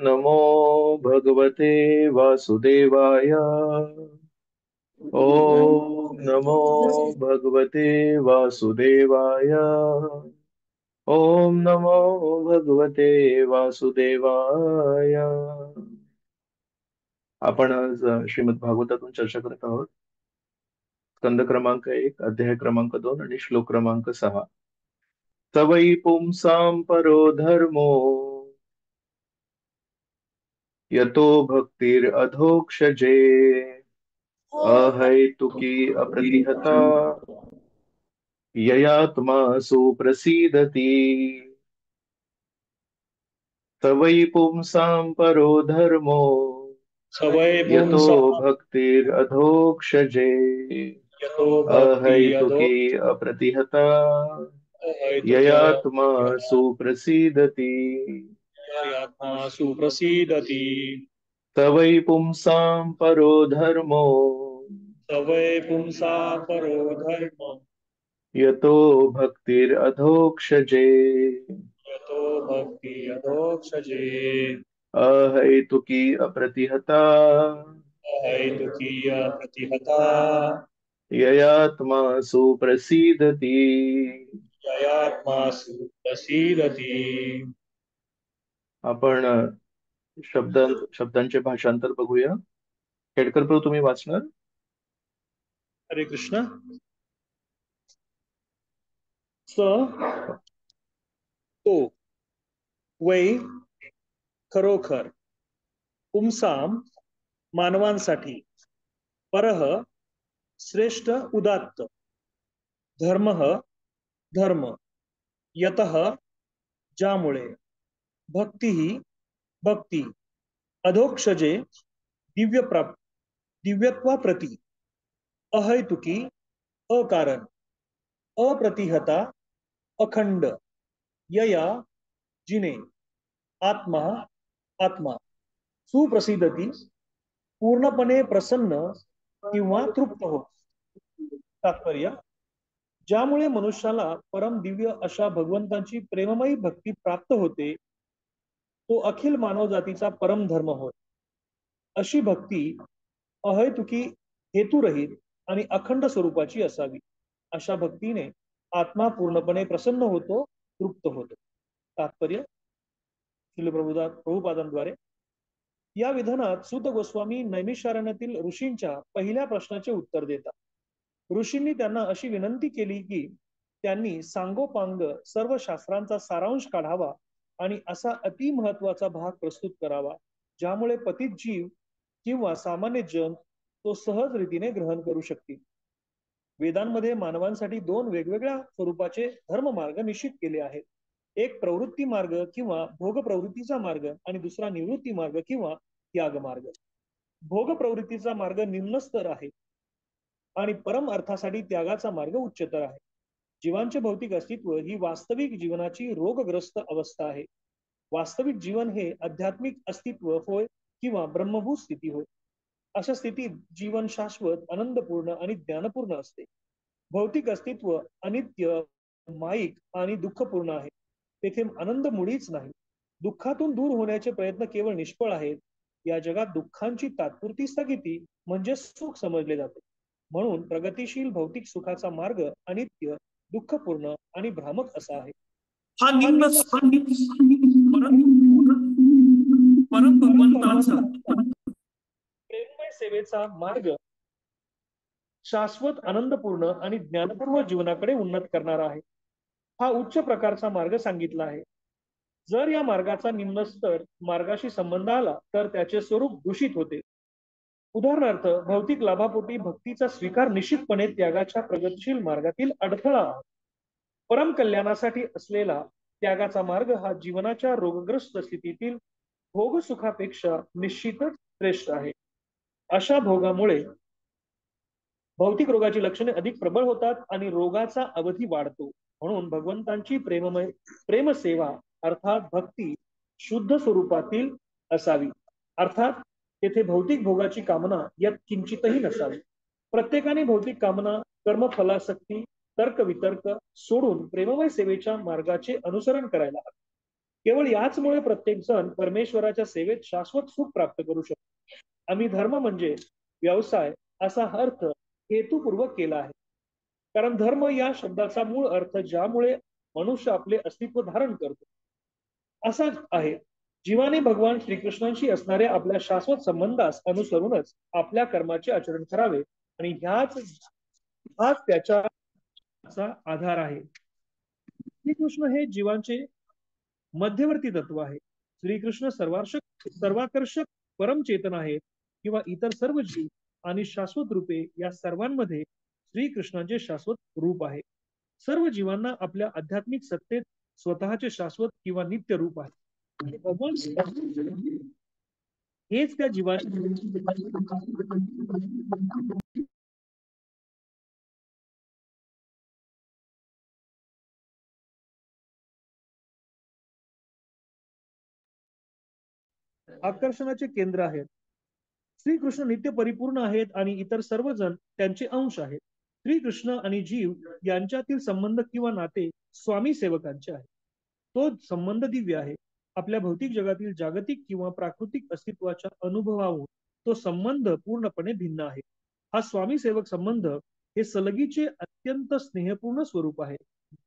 नमो भगवते वासुदेवाय। ओम नमो भगवते वासुदेवाय। ओम नमो भगवते वासुदेवाय। आपण आज श्रीमद भागवतातून चर्चा करत आहोत. स्कंद क्रमांक 1, अध्याय क्रमांक 2 आणि श्लोक क्रमांक 6. तवै पुंसां परो धर्मो यतो भक्तिरधोक्षजे अहैतुकी अप्रतिहता ययात्मा सुप्रसीदति. तवै पुंसां परो धर्मो सवै यतो पुंसा भक्तिरधोक्षजे यतो भक्ति यतो अहैतुकी अप्रतिहता हेतुक्य ययात्मा सुप्रसीदति. आत्मा सुप्रसीदति। तवै पुंसां परो धर्मो सवै पुंसा परो धर्म यतो भक्तिरधोक्षजे यतो भक्ति यथोक्षजे अहैतुकी अप्रतिहता हेतुकीय प्रतिहता ययात्मा सुप्रसीदति. ययात्मा सुप्रसीदति। आपण शब्दांचे भाषांतर बघूया. खेडकर प्रभू, तुम्ही वाचणार? हरे कृष्ण. स तो वै खरोखर पुंसाम मानवांसाठी परह श्रेष्ठ उदात्त धर्म धर्म यतः ज्यामुळे भक्ती भक्ती अधोक्षजे दिव्यत्वाप्रती अहैतुकी अकारण अप्रतिहता अखंड यया जिने आत्मा आत्मा सुप्रसिद्धती पूर्णपणे प्रसन्न किंवा तृप्त हो. तात्पर्य: ज्यामुळे मनुष्याला परम दिव्य अशा भगवंताची प्रेममयी भक्ती प्राप्त होते तो अखिल मानव जातीचा परम धर्म होय. अशी भक्ती अहैतुकी हेतुरहित आणि अखंड स्वरूपाची असावी. अशा भक्तीने आत्मा पूर्णपणे प्रसन्न होतो, तृप्त होतो. तात्पर्य: श्रील प्रभुपादांद्वारे या विधानात सूत गोस्वामी नैमिषारण्यातील ऋषींच्या पहिल्या प्रश्नाचे उत्तर देतात. ऋषींनी त्यांना अशी विनंती केली की त्यांनी सांगोपांग सर्व शास्त्रांचा सारांश काढावा आणि असा अति महत्वाचा भाग प्रस्तुत करावा ज्यामुळे पतित जीव किंवा सामान्य जन तो सहज रीतीने ग्रहण करू शकतील. वेदांमध्ये मानवांसाठी दोन वेगवेगळ्या स्वरूपाचे धर्म मार्ग निश्चित केले आहेत. एक प्रवृत्ती मार्ग किंवा भोग प्रवृत्तीचा मार्ग आणि दुसरा निवृत्ती मार्ग किंवा त्याग मार्ग. भोग प्रवृत्तीचा मार्ग निम्न स्तर आहे आणि परम अर्थासाठी त्यागाचा मार्ग उच्चतर आहे. जीवांचे भौतिक अस्तित्व ही वास्तविक जीवनाची रोगग्रस्त अवस्था आहे. वास्तविक जीवन हे आध्यात्मिक अस्तित्व होय किंवा ब्रह्मभूत स्थिती होय. अशा स्थितीत जीवन शाश्वत, आनंदपूर्ण आणि ज्ञानपूर्ण असते. भौतिक अस्तित्व अनित्य, माईक आणि दुःखपूर्ण आहे. तेथे आनंद मुळीच नाही. दुःखातून दूर होण्याचे प्रयत्न केवळ निष्फळ आहेत. या जगात दुःखांची तात्पुरती स्थगिती म्हणजे सुख समजले जाते. म्हणून प्रगतिशील भौतिक सुखाचा मार्ग अनित्य, दुःखपूर्ण आणि भ्रामक असा आहे. हा निम्न परम भगवंताचा प्रेममय सेवेचा मार्ग शाश्वत, आनंदपूर्ण आणि ज्ञानपूर्व जीवनाकडे उन्नत करणारा आहे. हा उच्च प्रकारचा मार्ग सांगितला आहे. जर या मार्गाचा निम्न स्तर मार्गाशी संबंध आला तर त्याचे स्वरूप दूषित होते. उदाहरणार्थ, भौतिक लाभापोटी भक्तीचा स्वीकार निश्चितपणे त्यागाच्या प्रगतशील मार्गातील अडथळा आहे. परम कल्याणासाठी असलेला त्यागाचा मार्ग हा जीवनाच्या रोगग्रस्त स्थितीतील भोग सुखापेक्षा निश्चितच श्रेष्ठ आहे. अशा भोगामुळे भौतिक रोगाची लक्षणे अधिक प्रबळ होतात आणि रोगाचा अवधी वाढतो. म्हणून भगवंतांची प्रेमसेवा अर्थात भक्ती शुद्ध स्वरूपातील असावी. अर्थात तेथे भौतिक भोगाची कामना यात किंचितही नसावी. प्रत्येकाने भौतिक कामना, कर्मफलासक्ती, तर्क वितर्क सोडून प्रेममय सेवेच्या मार्गाचे अनुसरण करायला हवे. केवळ याचमुळे प्रत्येक जण परमेश्वराच्या सेवेत शाश्वत सुख प्राप्त करू शकतो. आम्ही धर्म म्हणजे व्यवसाय असा अर्थ हेतुपूर्वक केला आहे. कारण धर्म या शब्दाचा मूळ अर्थ ज्यामुळे मनुष्य आपले अस्तित्व धारण करतो असाच आहे. जीवाने भगवान श्रीकृष्णांशी असणाऱ्या आपल्या शाश्वत संबंधास अनुसरूनच आपल्या कर्माचे आचरण करावे आणि हाच त्याचा आधार आहे. श्रीकृष्ण हे जीवांचे मध्यवर्ती तत्व आहे. श्रीकृष्ण सर्वाकर्षक परमचेतन आहेत किंवा इतर सर्व जीव आणि शाश्वत रूपे या सर्वांमध्ये श्रीकृष्णाचे शाश्वत रूप आहे. सर्व जीवांना आपल्या आध्यात्मिक सत्तेत स्वतःचे शाश्वत किंवा नित्य रूप आहे. भगवान हेच त्या जीवांचे आकर्षणाचे केंद्र आहेत. श्रीकृष्ण नित्य परिपूर्ण आहेत आणि इतर सर्वजण त्यांचे अंश आहेत. श्रीकृष्ण आणि जीव यांच्यातील संबंध किंवा नाते स्वामी सेवकांचे आहे. तो संबंध दिव्य आहे. आपल्या भौतिक जगातील जागतिक किंवा प्राकृतिक अस्तित्वाच्या अनुभवाहून तो संबंध पूर्णपणे भिन्न आहे. हा स्वामी सेवक संबंध हे सलगीचे अत्यंत स्नेहपूर्ण स्वरूप आहे.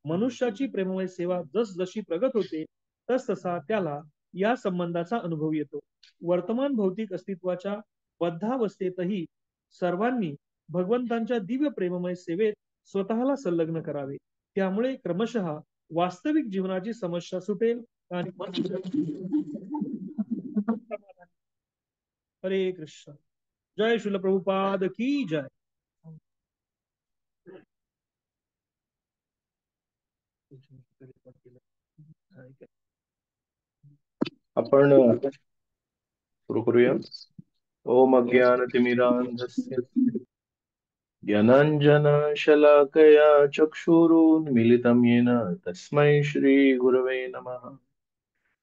मनुष्याची प्रेममय सेवा जसजशी प्रगत होते तसतसा त्याला या संबंधाचा अनुभव येतो. वर्तमान भौतिक अस्तित्वाच्या बद्धावस्थेतही सर्वांनी भगवंतांच्या दिव्य प्रेममय सेवेत स्वतःला संलग्न करावे. त्यामुळे क्रमशः वास्तविक जीवनाची समस्या सुटेल आणि हरे कृष्ण. जय श्रील प्रभुपाद की जय. आपण सुरू करूया. ओम अज्ञानतिमिरान्धस्य ज्ञानाञ्जनशलाकया चक्षुरुन्मिलितं येन तस्मै श्रीगुरवे नमः.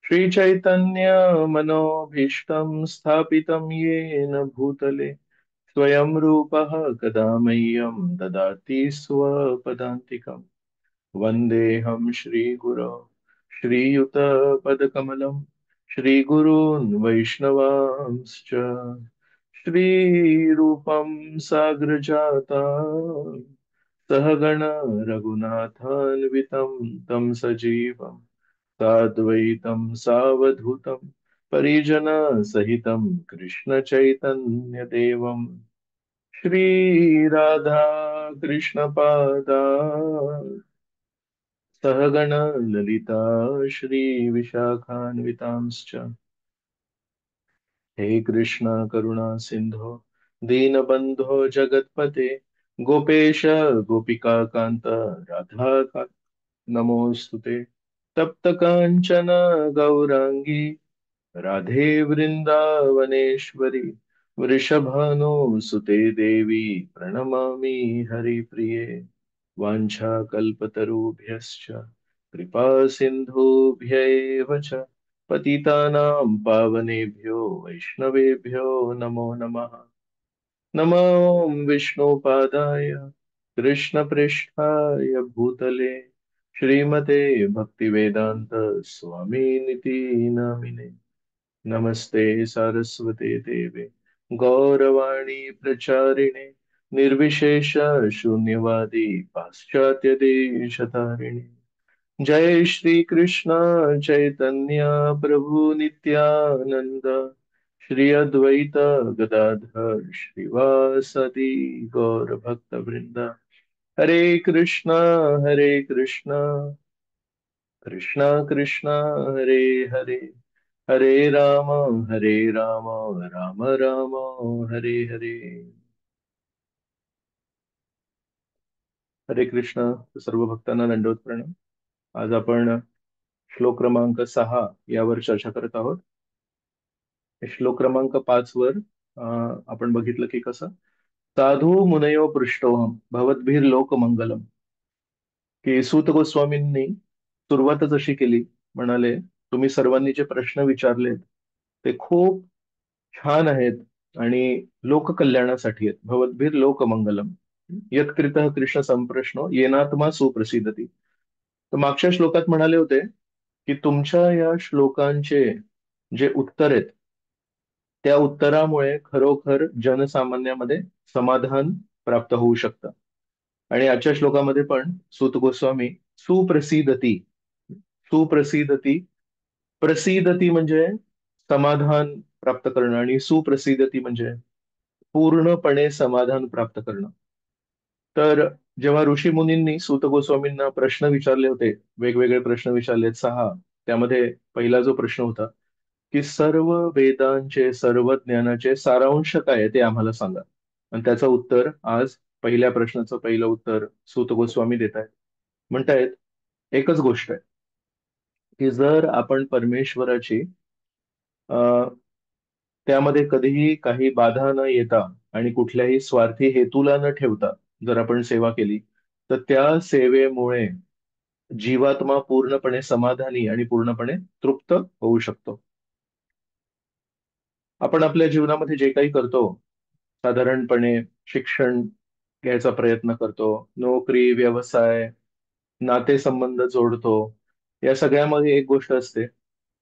श्रीचैतन्यमनोभीष्टं स्थापितं येन भूतले स्वयं रूपः कदा मह्यं ददाति स्वपदान्तिकम्. वन्देऽहं श्रीगुरो श्रीयुतपदकमलं श्रीगुरून् वैष्णवांश्च श्रीरूपं साग्रजाता सहगण रघुनाथान्वितं तं सजीवं साद्वैतं सावधूतं परिजनसहितं कृष्णचैतन्यदेवं श्रीराधा कृष्णपादा सहगण ललिता श्रीविशाखान्वितांश्च. हे कृष्ण करुणा सिंधो दीनबंधो जगत्पते गोपेश गोपिका कांत राधा नमोस्तुते. तप्त कांचन गौरांगी राधे वृंदावनेश्वरी वृषभानुसुते देवी प्रणमामि हरिप्रिये. वाञ्छाकल्पतरुभ्यश्च कृपा सिन्धुभ्यैव च पतितानां पावनेभ्यो वैष्णवेभ्यो नमो नमः. नमो विष्णुपादाय कृष्णपृष्ठाय भूतले श्रीमते भक्तिवेदान्त स्वामिनिति नामिने. नमस्ते सारस्वते देवे गौरवाणी प्रचारिणे निर्विशेष शून्यवादी पाश्चात्य देशतारिणे. जय श्री कृष्ण चैतन्य प्रभु नित्यानंद श्री अद्वैत गदाधर श्रीवासदि गौर भक्त वृंद. हरे कृष्णा कृष्णा कृष्णा हरे हरे हरे राम राम राम हरे हरे. हरे कृष्ण. सर्व भक्तांना दंडवत प्रणाम. आज आपण श्लोक क्रमांक 6 यावर चर्चा करत आहोत. श्लोक क्रमांक 5 वर आपण बघितलं की कसं साधू मुनयो पृष्ठोहम भवद्भिर लोकमंगलम, की सूत गोस्वामींनी सुरुवातच अशी केली. म्हणाले तुम्ही सर्वांनी जे प्रश्न विचारलेत ते खूप छान आहेत आणि लोककल्याणासाठी आहेत. भवद्भिर लोकमंगलम यत्कृतः कृष्ण संप्रश्नो येनात्मा सुप्रसिद्धती. तर मागच्या श्लोकात म्हणाले होते की तुमच्या या श्लोकांचे जे उत्तर आहेत त्या उत्तरामुळे खरोखर जनसामान्यामध्ये समाधान प्राप्त होऊ शकतं. आणि आजच्या श्लोकामध्ये पण सूत गोस्वामी सुप्रसिद्धती, सुप्रसिद्धती, प्रसिद्धती म्हणजे समाधान प्राप्त करणं, आणि सुप्रसिद्धती म्हणजे पूर्णपणे समाधान प्राप्त करणं. तर जेव्हा ऋषी मुनींनी सूत गोस्वामींना प्रश्न विचारले होते, वेगवेगळे प्रश्न विचारलेत 6, त्यामध्ये पहिला जो प्रश्न होता की सर्व वेदांचे, सर्व ज्ञानाचे सारांश काय आहे ते आम्हाला सांगा. आणि त्याचं उत्तर आज, पहिल्या प्रश्नाचं पहिलं उत्तर सूत गोस्वामी देत आहेत. म्हणतायत एकच गोष्ट आहे की जर आपण परमेश्वराची अ, त्यामध्ये कधीही काही बाधा न येता आणि कुठल्याही स्वार्थी हेतूला न ठेवता जर आपण सेवा केली, तर त्या सेवेमुळे जीवात्मा पूर्णपणे समाधानी आणि पूर्णपणे तृप्त होऊ शकतो. आपण आपल्या जीवनामध्ये जे काही करतो, साधारणपणे शिक्षण घ्यायचा प्रयत्न करतो, नोकरी, व्यवसाय, नातेसंबंध जोडतो, या सगळ्यामध्ये एक गोष्ट असते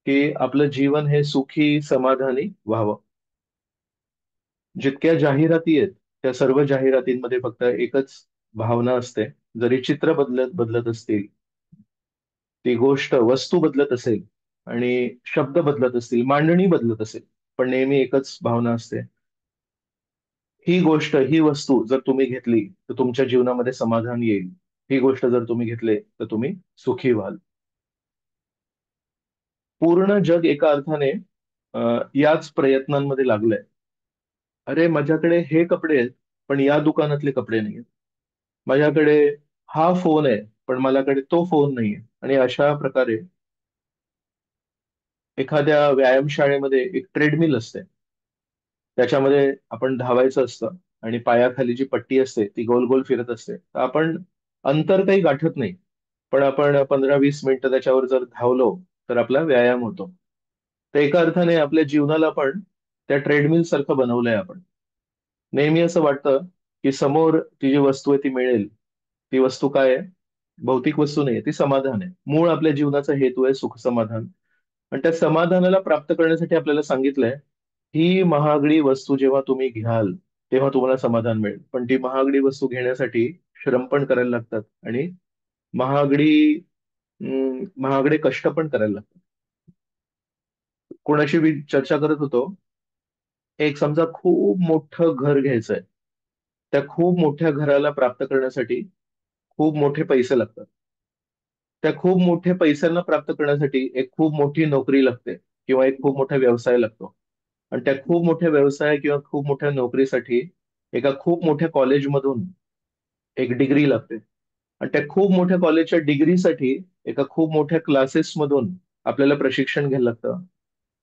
की आपलं जीवन हे सुखी समाधानी व्हावं. जितक्या जाहिराती आहेत त्या सर्व जाहिरातींमध्ये फक्त एकच भावना असते. जरी चित्र बदलत बदलत असतील, ती गोष्ट, वस्तू बदलत असेल आणि शब्द बदलत असतील, मांडणी बदलत असेल, पण नेहमी एकच भावना असते. ही गोष्ट, ही वस्तू जर तुम्ही घेतली तर तुमच्या जीवनामध्ये समाधान येईल. ही गोष्ट जर तुम्ही घेतले तर तुम्ही सुखी व्हाल. पूर्ण जग एका अर्थाने याच प्रयत्नांमध्ये लागलंय. अरे माझ्याकडे हे कपडे आहेत पण या दुकानातले कपडे नाही आहेत. माझ्याकडे हा फोन आहे पण माझ्याकडे तो फोन नाहीये. आणि अशा प्रकारे एखाद्या व्यायामशाळेमध्ये एक ट्रेडमिल असते, त्याच्यामध्ये आपण धावायचं असतं आणि पायाखाली जी पट्टी असते ती गोल गोल फिरत असते. तर आपण अंतर काही गाठत नाही, पण आपण 15-20 मिनिटं त्याच्यावर जर धावलो तर आपला व्यायाम होतो. तर एका अर्थाने आपल्या जीवनाला पण त्या ट्रेडमिल सारखं बनवलंय आपण. नेहमी असं वाटतं की समोर ती जी वस्तू आहे ती मिळेल. ती वस्तू काय आहे? भौतिक वस्तू नाही, ती समाधान आहे. मूळ आपल्या जीवनाचा हेतू आहे सुख समाधान. आणि त्या समाधानाला प्राप्त करण्यासाठी आपल्याला सांगितलंय ही महागडी वस्तू जेव्हा तुम्ही घ्याल तेव्हा तुम्हाला समाधान मिळेल. पण ती महागडी वस्तू घेण्यासाठी श्रम पण करायला लागतात आणि महागडी महागडे कष्ट पण करायला लागतात. कोणाशी चर्चा करत होतो, एक समजा खूप मोठं घर घ्यायचंय. त्या खूप मोठ्या घराला प्राप्त करण्यासाठी खूप मोठे पैसे लागतात. त्या खूप मोठ्या पैशांना प्राप्त करण्यासाठी एक खूप मोठी नोकरी लागते किंवा एक खूप मोठा व्यवसाय लागतो. आणि त्या खूप मोठ्या व्यवसाय किंवा खूप मोठ्या नोकरीसाठी एका खूप मोठ्या कॉलेजमधून एक डिग्री लागते. आणि त्या खूप मोठ्या कॉलेजच्या डिग्रीसाठी एका खूप मोठ्या क्लासेसमधून आपल्याला प्रशिक्षण घ्यायला लागतं.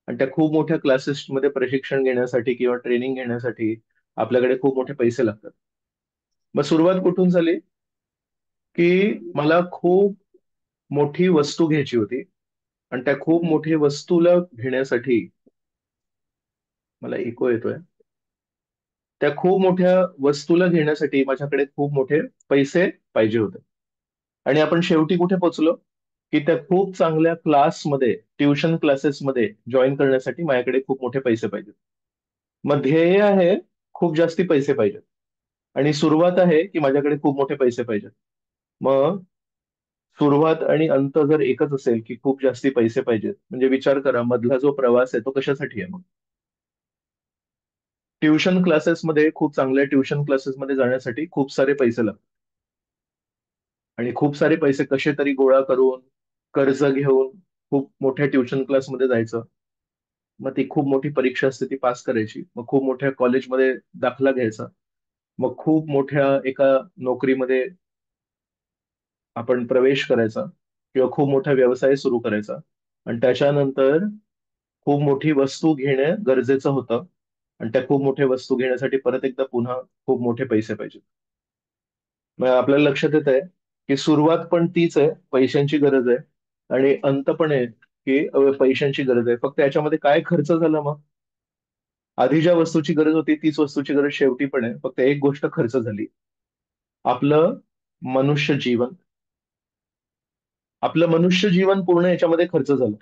आणि त्या खूप मोठ्या क्लासेसमध्ये प्रशिक्षण घेण्यासाठी किंवा ट्रेनिंग घेण्यासाठी आपल्याकडे खूप मोठे पैसे लागतात. मग सुरुवात कुठून झाली की मला खूप मोठी वस्तू घ्यायची होती. आणि त्या खूप मोठी वस्तूला घेण्यासाठी, मला इको येतोय, त्या खूप मोठ्या वस्तूला घेण्यासाठी माझ्याकडे खूप मोठे पैसे पाहिजे होते. आणि आपण शेवटी कुठे पोहोचलो की त्या खूप चांगल्या क्लासमध्ये, ट्युशन क्लासेसमध्ये जॉईन करण्यासाठी माझ्याकडे खूप मोठे पैसे पाहिजेत. मग ध्येय आहे खूप जास्ती पैसे पाहिजेत आणि सुरुवात आहे की माझ्याकडे खूप मोठे पैसे पाहिजेत. मग सुरुवात आणि अंत जर एकच असेल की खूप जास्ती पैसे पाहिजेत, म्हणजे विचार करा मधला जो प्रवास आहे तो कशासाठी आहे. मग ट्युशन क्लासेसमध्ये, खूप चांगल्या ट्युशन क्लासेसमध्ये जाण्यासाठी खूप सारे पैसे लागतात. आणि खूप सारे पैसे कसे तरी गोळा करून, कर्ज घेऊन खूप मोठ्या ट्युशन क्लासमध्ये जायचं. मग ती खूप मोठी परीक्षा असते ती पास करायची. मग खूप मोठ्या कॉलेजमध्ये दाखला घ्यायचा. मग खूप मोठ्या एका नोकरीमध्ये आपण प्रवेश करायचा किंवा खूप मोठा व्यवसाय सुरू करायचा. आणि त्याच्यानंतर खूप मोठी वस्तू घेणं गरजेचं होतं. आणि त्या खूप मोठ्या वस्तू घेण्यासाठी परत एकदा पुन्हा खूप मोठे पैसे पाहिजेत. मग आपल्याला लक्षात येत आहे की सुरुवात पण तीच आहे, पैशांची गरज आहे. आणि अंत पण आहे की पैशांची गरज आहे. फक्त याच्यामध्ये काय खर्च झाला मग? आधी ज्या वस्तूची गरज होती तीच वस्तूची गरज शेवटी पण आहे, फक्त एक गोष्ट खर्च झाली, आपलं मनुष्य जीवन. आपलं मनुष्य जीवन पूर्ण याच्यामध्ये खर्च झालं.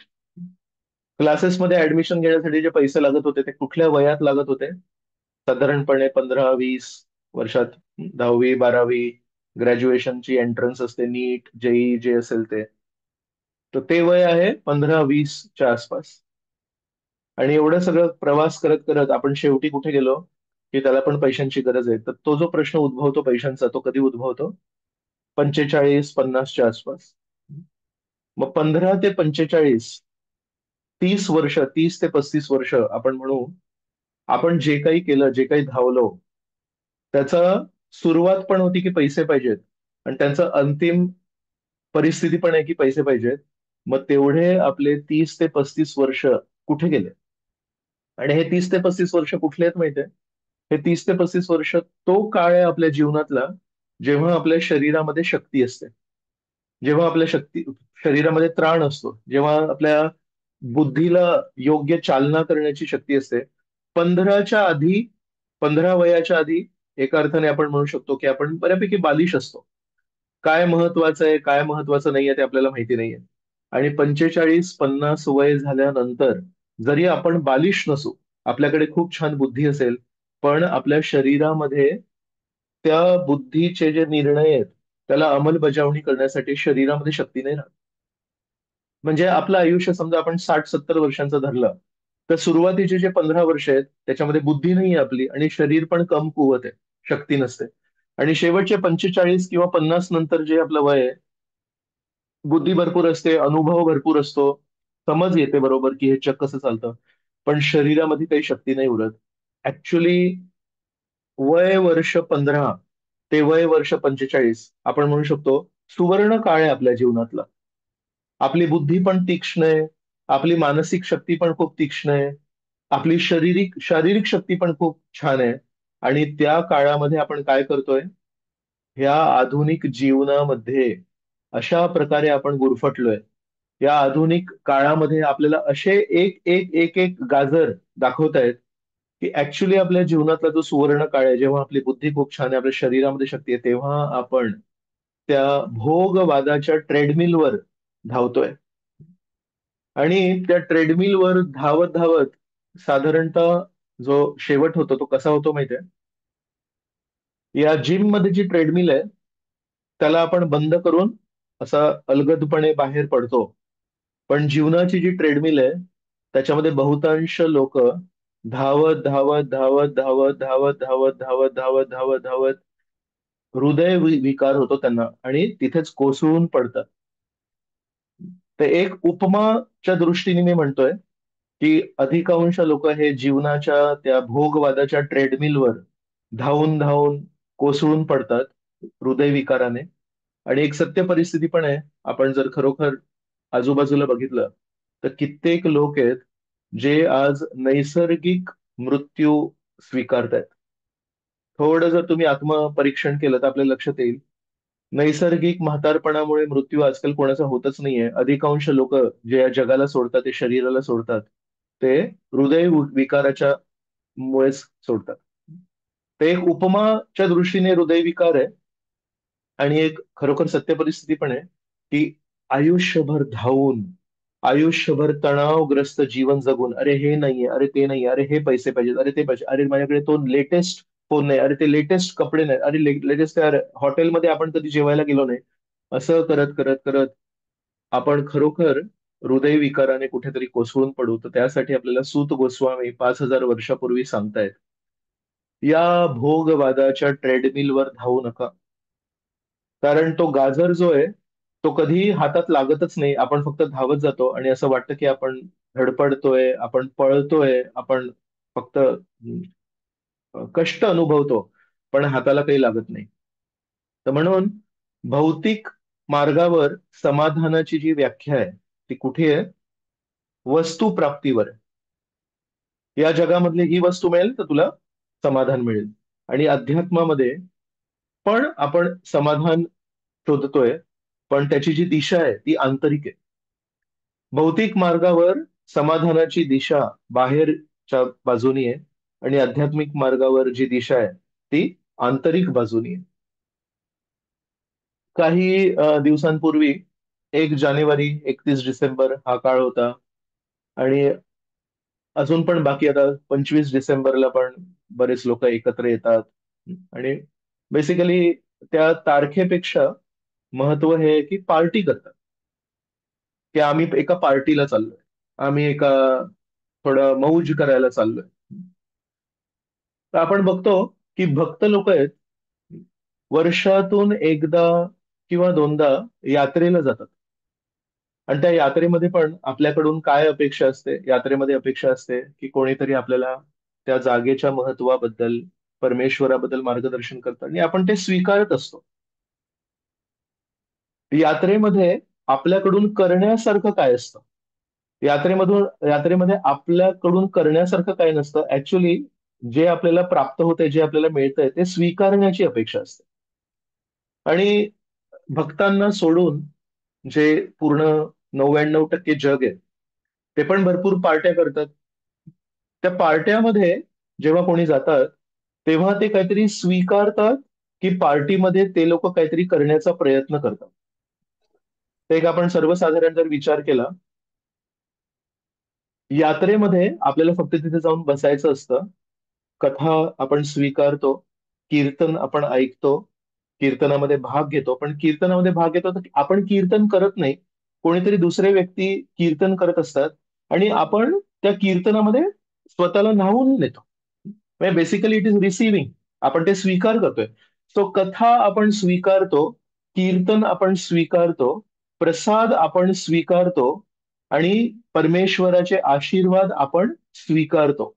क्लासेसमध्ये ऍडमिशन घेण्यासाठी जे पैसे लागत होते ते कुठल्या वयात लागत होते? साधारणपणे 15-20 वर्षात. 10वी 12वी, ग्रॅज्युएशनची एंट्रन्स असते, नीट जेई जे असेल ते. तर ते वय आहे 15-20च्या आसपास. आणि एवढं सगळं प्रवास करत करत आपण शेवटी कुठे गेलो, की त्याला पण पैशांची गरज आहे. तर तो जो प्रश्न उद्भवतो पैशांचा, तो कधी उद्भवतो? 45-50च्या आसपास. मग 15 ते 45, 30 वर्ष, 30 ते 35 वर्ष आपण म्हणू, आपण जे काही केलं, जे काही धावलो, त्याचा सुरुवात पण होती की पैसे पाहिजेत, आणि त्यांचं अंतिम परिस्थिती पण आहे की पैसे पाहिजेत. मग तेवढे आपले 30 ते 35 वर्ष कुठे गेले? आणि हे 30 ते 35 वर्ष कुठले आहेत माहितीये? हे 30 ते 35 वर्ष तो काळ आहे आपल्या जीवनातला, जेव्हा आपल्या शरीरामध्ये शक्ती असते, जेव्हा आपल्या शरीरामध्ये त्राण असतो, जेव्हा आपल्या बुद्धीला योग्य चालना करण्याची शक्ती असते. 15च्या आधी, 15 वयाच्या आधी एका अर्थाने आपण म्हणू शकतो की आपण बऱ्यापैकी बालिश असतो. काय महत्वाचं आहे, काय महत्वाचं नाहीये ते आपल्याला माहिती नाहीये. आणि 45-50 वय झाल्यानंतर जरी आपण बालिश नसू, आपल्याकडे खूप छान बुद्धी असेल, पण आपल्या शरीरामध्ये त्या बुद्धीचे जे निर्णय आहेत त्याला अंमलबजावणी करण्यासाठी शरीरामध्ये शक्ती नाही राहत. म्हणजे आपलं आयुष्य समजा आपण 60-70 वर्षांचं धरलं, तर सुरुवातीचे जे 15 वर्ष आहेत त्याच्यामध्ये बुद्धी नाही आहे आपली, आणि शरीर पण कमकुवत आहे, शक्ती नसते. आणि शेवटचे 45 किंवा 50 नंतर जे आपलं वय आहे, बुद्धी भरपूर असते, अनुभव भरपूर असतो, समज येते बरोबर की हे जग कसं चालतं, पण शरीरामध्ये काही शक्ती नाही उरत. ऍक्च्युली वय वर्ष 15 ते वय वर्ष 45 आपण म्हणू शकतो सुवर्ण काळ आहे आपल्या जीवनातला. आपली बुद्धी पण तीक्ष्ण आहे, आपली मानसिक शक्ती पण खूप तीक्ष्ण आहे, आपली शारीरिक शक्ती पण खूप छान आहे. आणि त्या काळामध्ये आपण काय करतोय? ह्या आधुनिक जीवनामध्ये अशा प्रकारे आपण गुरफटलोय. या आधुनिक काळामध्ये आपल्याला असे एक एक एक एक गाजर दाखवतायत की ऍक्च्युली आपल्या जीवनातला जो सुवर्ण काळ आहे, जेव्हा आपली बुद्धी खूप छान आहे, आपल्या शरीरामध्ये शक्ती आहे, तेव्हा आपण त्या भोगवादाच्या ट्रेडमिलवर धावतोय. आणि त्या ट्रेडमिलवर धावत धावत साधारणतः जो शेवट होतो तो कसा होतो माहितीये? या जिम मध्ये जी ट्रेडमिल आहे त्याला आपण बंद करून असा अलगदपणे बाहेर पडतो. पण जीवनाची जी ट्रेडमिल आहे त्याच्यामध्ये बहुतांश लोक धावत धावत धावत धावत धावत धावत धावत धावत धावत धावत विकार होतो त्यांना, आणि तिथेच कोसळून पडतात. तर एक उपमाच्या दृष्टीने मी म्हणतोय की अधिकांश लोक हे जीवनाच्या त्या भोगवादाच्या ट्रेडमिलवर धावून धावून कोसळून पडतात हृदयविकाराने. आणि एक सत्य परिस्थिती पण आहे, आपण जर खरोखर आजूबाजूला बघितलं तर कित्येक लोक आहेत जे आज नैसर्गिक मृत्यू स्वीकारतायत. थोडं जर तुम्ही आत्मपरीक्षण केलं तर आपल्या लक्षात येईल, नैसर्गिक म्हातारपणामुळे मृत्यू आजकाल कोणाचा होतच नाहीये. अधिकांश लोक जे या जगाला सोडतात, ते शरीराला सोडतात, ते विकाराच्या मुळेच सोडतात. ते एक उपमाच्या दृष्टीने हृदयविकार आहे, आणि एक खरोखर सत्य परिस्थिती पण आहे की आयुष्यभर धावून, आयुष्यभर तणावग्रस्त जीवन जगून, अरे हे नाहीये, अरे ते नाहीये, अरे हे पैसे पाहिजेत, अरे ते पाहिजे, अरे माझ्याकडे तो लेटेस्ट फोन नाही, अरे ते लेटेस्ट कपडे नाही, अरे लेटेस्ट त्या हॉटेलमध्ये आपण कधी जेवायला गेलो नाही. असं करत करत करत आपण खरोखर हृदयविकाराने कुठेतरी कोसळून पडू. तर त्यासाठी आपल्याला सूत गोस्वामी 5000 वर्षापूर्वी सांगतायत, या भोगवादाच्या ट्रेडमिलवर धावू नका. कारण तो गाजर जो आहे तो कधी हातात लागतच नाही. आपण फक्त धावत जातो आणि असं वाटतं की आपण धडपडतोय, आपण पळतोय, आपण फक्त कष्ट अनुभवतो, पण हाताला काही लागत नाही. तर म्हणून भौतिक मार्गावर समाधानाची जी व्याख्या आहे ती कुठे आहे? वस्तू प्राप्तीवर आहे. या जगामधली ही वस्तू मिळेल तर तुला समाधान मिळेल. आणि अध्यात्मामध्ये पण आपण समाधान शोधतोय, पण त्याची जी दिशा आहे ती आंतरिक आहे. भौतिक मार्गावर समाधानाची दिशा बाहेरच्या बाजूनी आहे, आणि आध्यात्मिक मार्गावर जी दिशा आहे ती आंतरिक बाजूनी आहे. काही दिवसांपूर्वी 1 जानेवारी 31 डिसेंबर हा काळ होता. आणि अजून पण बाकी आता 25 डिसेंबरला पण बरेच लोक एकत्र येतात. आणि बेसिकली त्या तारखेपेक्षा महत्व हे आहे की पार्टी करतात, की आम्ही एका पार्टीला चाललोय, आम्ही एका थोडं मौज करायला चाललोय. तर आपण बघतो की भक्त लोक आहेत, वर्षातून एकदा किंवा दोनदा यात्रेला जातात. आणि त्या यात्रेमध्ये पण आपल्याकडून काय अपेक्षा असते? यात्रेमध्ये अपेक्षा असते की कोणीतरी आपल्याला त्या जागेच्या महत्वाबद्दल, परमेश्वराबद्दल मार्गदर्शन करतं आणि आपण ते स्वीकारत असतो. यात्रेमध्ये आपल्याकडून करण्यासारखं काय असतं? यात्रेमध्ये आपल्याकडून करण्यासारखं काय नसतं. ऍक्च्युली जे आपल्याला प्राप्त होतंय, जे आपल्याला मिळतंय ते स्वीकारण्याची अपेक्षा असते. आणि भक्तांना सोडून जे पूर्ण 99% जग आहे, ते पण भरपूर पार्ट्या करतात. त्या पार्ट्यामध्ये जेव्हा कोणी जातात, तेव्हा ते काहीतरी स्वीकारतात की पार्टीमध्ये ते लोक काहीतरी करण्याचा प्रयत्न करतात. ते एक आपण सर्वसाधारण जर विचार केला, यात्रेमध्ये आपल्याला फक्त तिथे जाऊन बसायचं असतं. कथा आपण स्वीकारतो, कीर्तन आपण ऐकतो, कीर्तनामध्ये भाग घेतो. पण कीर्तनामध्ये भाग घेतो तर आपण कीर्तन करत नाही, कोणीतरी दुसरे व्यक्ती कीर्तन करत असतात आणि आपण त्या कीर्तनामध्ये स्वतःला न्हावून नेतो. म्हणजे बेसिकली इट इज रिसिव्हिंग, आपण ते स्वीकार करतोय. सो कथा आपण स्वीकारतो, कीर्तन आपण स्वीकारतो, प्रसाद आपण स्वीकारतो आणि परमेश्वराचे आशीर्वाद आपण स्वीकारतो.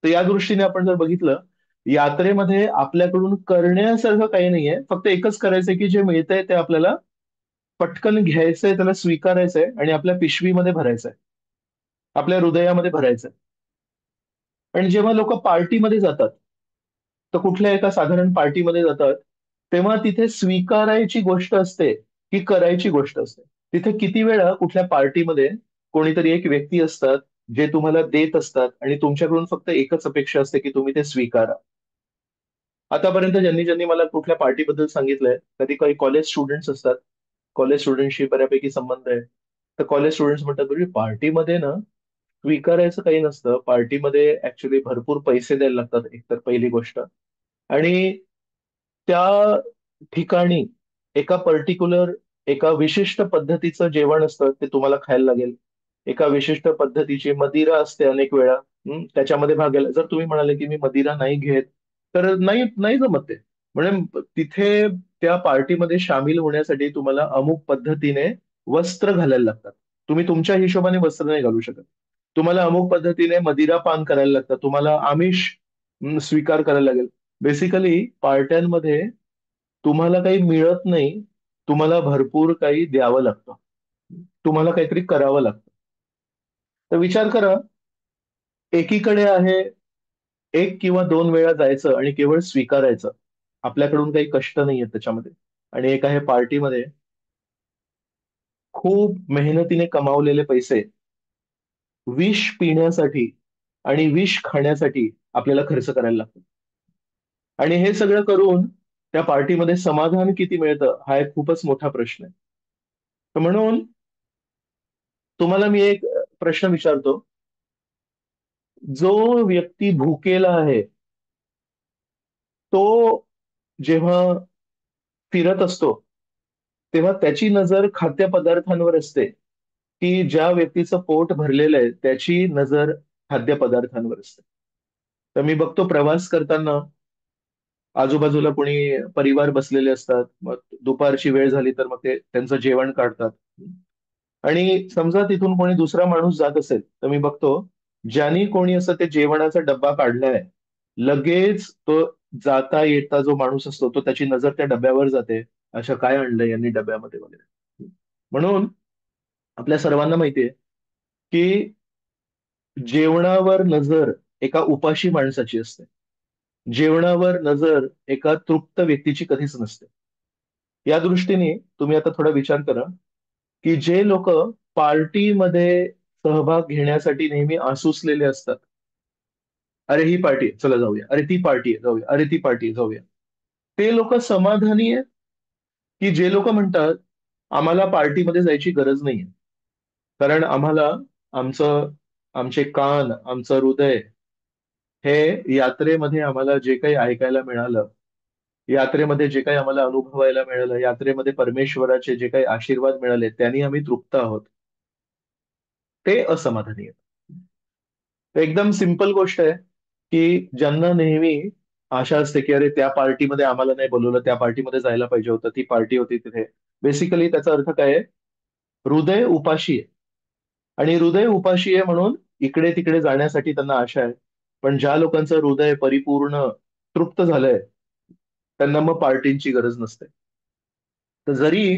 तर या दृष्टीने आपण जर बघितलं, यात्रेमध्ये आपल्याकडून करण्यासारखं काही नाहीये, फक्त एकच करायचंय की जे मिळतंय ते आपल्याला पटकन घ्यायचंय, त्याला स्वीकारायचंय आणि आपल्या पिशवीमध्ये भरायचंय, आपल्या हृदयामध्ये भरायचंय. आणि जेव्हा लोक पार्टीमध्ये जातात, तर कुठल्या एका साधारण पार्टीमध्ये जातात, तेव्हा तिथे स्वीकारायची गोष्ट असते की करायची गोष्ट असते. तिथे किती वेळा कुठल्या पार्टीमध्ये कोणीतरी एक व्यक्ती असतात, जे तुम्हाला देत असतात आणि तुमच्याकडून फक्त एकच अपेक्षा असते की तुम्ही ते स्वीकारा. आतापर्यंत ज्यांनी ज्यांनी मला कुठल्या पार्टीबद्दल सांगितलंय, कधी काही कॉलेज स्टुडंट्स असतात, कॉलेज स्टुडंटशी बऱ्यापैकी संबंध आहे. तर कॉलेज स्टुडंट्स म्हणतात, "बरं, पार्टीमध्ये ना स्वीकारायचं काही नसतं, पार्टीमध्ये ऍक्च्युली भरपूर पैसे द्यायला लागतात, एकतर पहिली गोष्ट. आणि त्या ठिकाणी एका पर्टिक्युलर, एका विशिष्ट पद्धतीचं जेवण असतं, ते तुम्हाला खायला लागेल. एका विशिष्ट पद्धतीची मदिरा असते अनेक वेळा. त्याच्यामध्ये भाग घ्यायला जर तुम्ही म्हणाले की मी मदिरा नाही घेत, तर नाही नाही जमत ते. म्हणजे तिथे त्या पार्टीमध्ये सामील होण्यासाठी तुम्हाला अमुक पद्धतीने वस्त्र घालायला लागतात. तुम्ही तुमच्या हिशोबाने वस्त्र नाही घालू शकत. तुम्हाला अमुक पद्धतीने मदिरा पान करायला लागतं, तुम्हाला आमिष स्वीकार करायला लागेल. बेसिकली पार्ट्यांमध्ये तुम्हाला काही मिळत नाही, तुम्हाला भरपूर काही द्यावं लागतं, तुम्हाला काहीतरी करावं लागतं. तर विचार करा, एकीकडे आहे 1 किंवा 2 वेळा जायचं आणि केवळ स्वीकारायचं, आपल्याकडून काही कष्ट नाहीये त्याच्यामध्ये. आणि एक आहे पार्टीमध्ये खूप मेहनतीने कमावलेले पैसे विष पिण्यासाठी आणि विष खाण्यासाठी आपल्याला खर्च करायला लागतो. आणि हे सगळं करून त्या पार्टीमध्ये समाधान किती मिळतं हा एक खूपच मोठा प्रश्न आहे. तर म्हणून तुम्हाला मी एक प्रश्न विचारतो, जो व्यक्ती भुकेला आहे, तो जेव्हा फिरत असतो, तेव्हा त्याची नजर खाद्यपदार्थांवर असते की ज्या व्यक्तीचं पोट भरलेलं आहे त्याची नजर खाद्यपदार्थांवर असते? तर मी बघतो प्रवास करताना आजूबाजूला कोणी परिवार बसलेले असतात, मग दुपारची वेळ झाली तर मग ते त्यांचं जेवण काढतात. आणि समजा तिथून कोणी दुसरा माणूस जात असेल, तर मी बघतो ज्यांनी कोणी असं ते जेवणाचा डब्बा काढलाय, लगेच तो जाता येता जो माणूस असतो तो त्याची नजर त्या डब्यावर जाते, अच्छा काय आणलंय यांनी डब्यामध्ये वगैरे. म्हणून आपल्या सर्वांना माहितीये की जेवणावर नजर एका उपाशी माणसाची असते, जेवणावर नजर एका तृप्त व्यक्तीची कधीच नसते. या दृष्टीने तुम्ही आता थोडा विचार करा की जे लोक पार्टीमध्ये सहभाग घेण्यासाठी नेहमी आसुसलेले असतात, अरे ही पार्टी आहे चला जाऊया, अरे ती पार्टी आहे जाऊया, अरे ती पार्टी आहे जाऊया, ते लोक समाधानी आहेत की जे लोक म्हणतात आम्हाला पार्टीमध्ये जायची गरज नाहीये. कारण आम्हाला आमचं आमचे कान, आमचं हृदय हे यात्रेमध्ये आम्हाला जे काही ऐकायला मिळालं, यात्रेमध्ये जे काही आम्हाला अनुभवायला मिळालं, यात्रेमध्ये परमेश्वराचे जे काही आशीर्वाद मिळाले, त्यांनी आम्ही तृप्त आहोत. ते असमाधानी आहेत. तर एकदम सिंपल गोष्ट आहे की ज्यांना नेहमी आशा असते की अरे त्या पार्टीमध्ये आम्हाला नाही बोलवलं, त्या पार्टीमध्ये जायला पाहिजे होतं, ती पार्टी होती तिथे. बेसिकली त्याचा अर्थ काय आहे? हृदय उपाशी आहे. आणि हृदय उपाशी आहे म्हणून इकडे तिकडे जाण्यासाठी त्यांना आशा आहे. पण ज्या लोकांचं हृदय परिपूर्ण तृप्त झालंय, त्यांना मग पार्टींची गरज नसते. तर जरी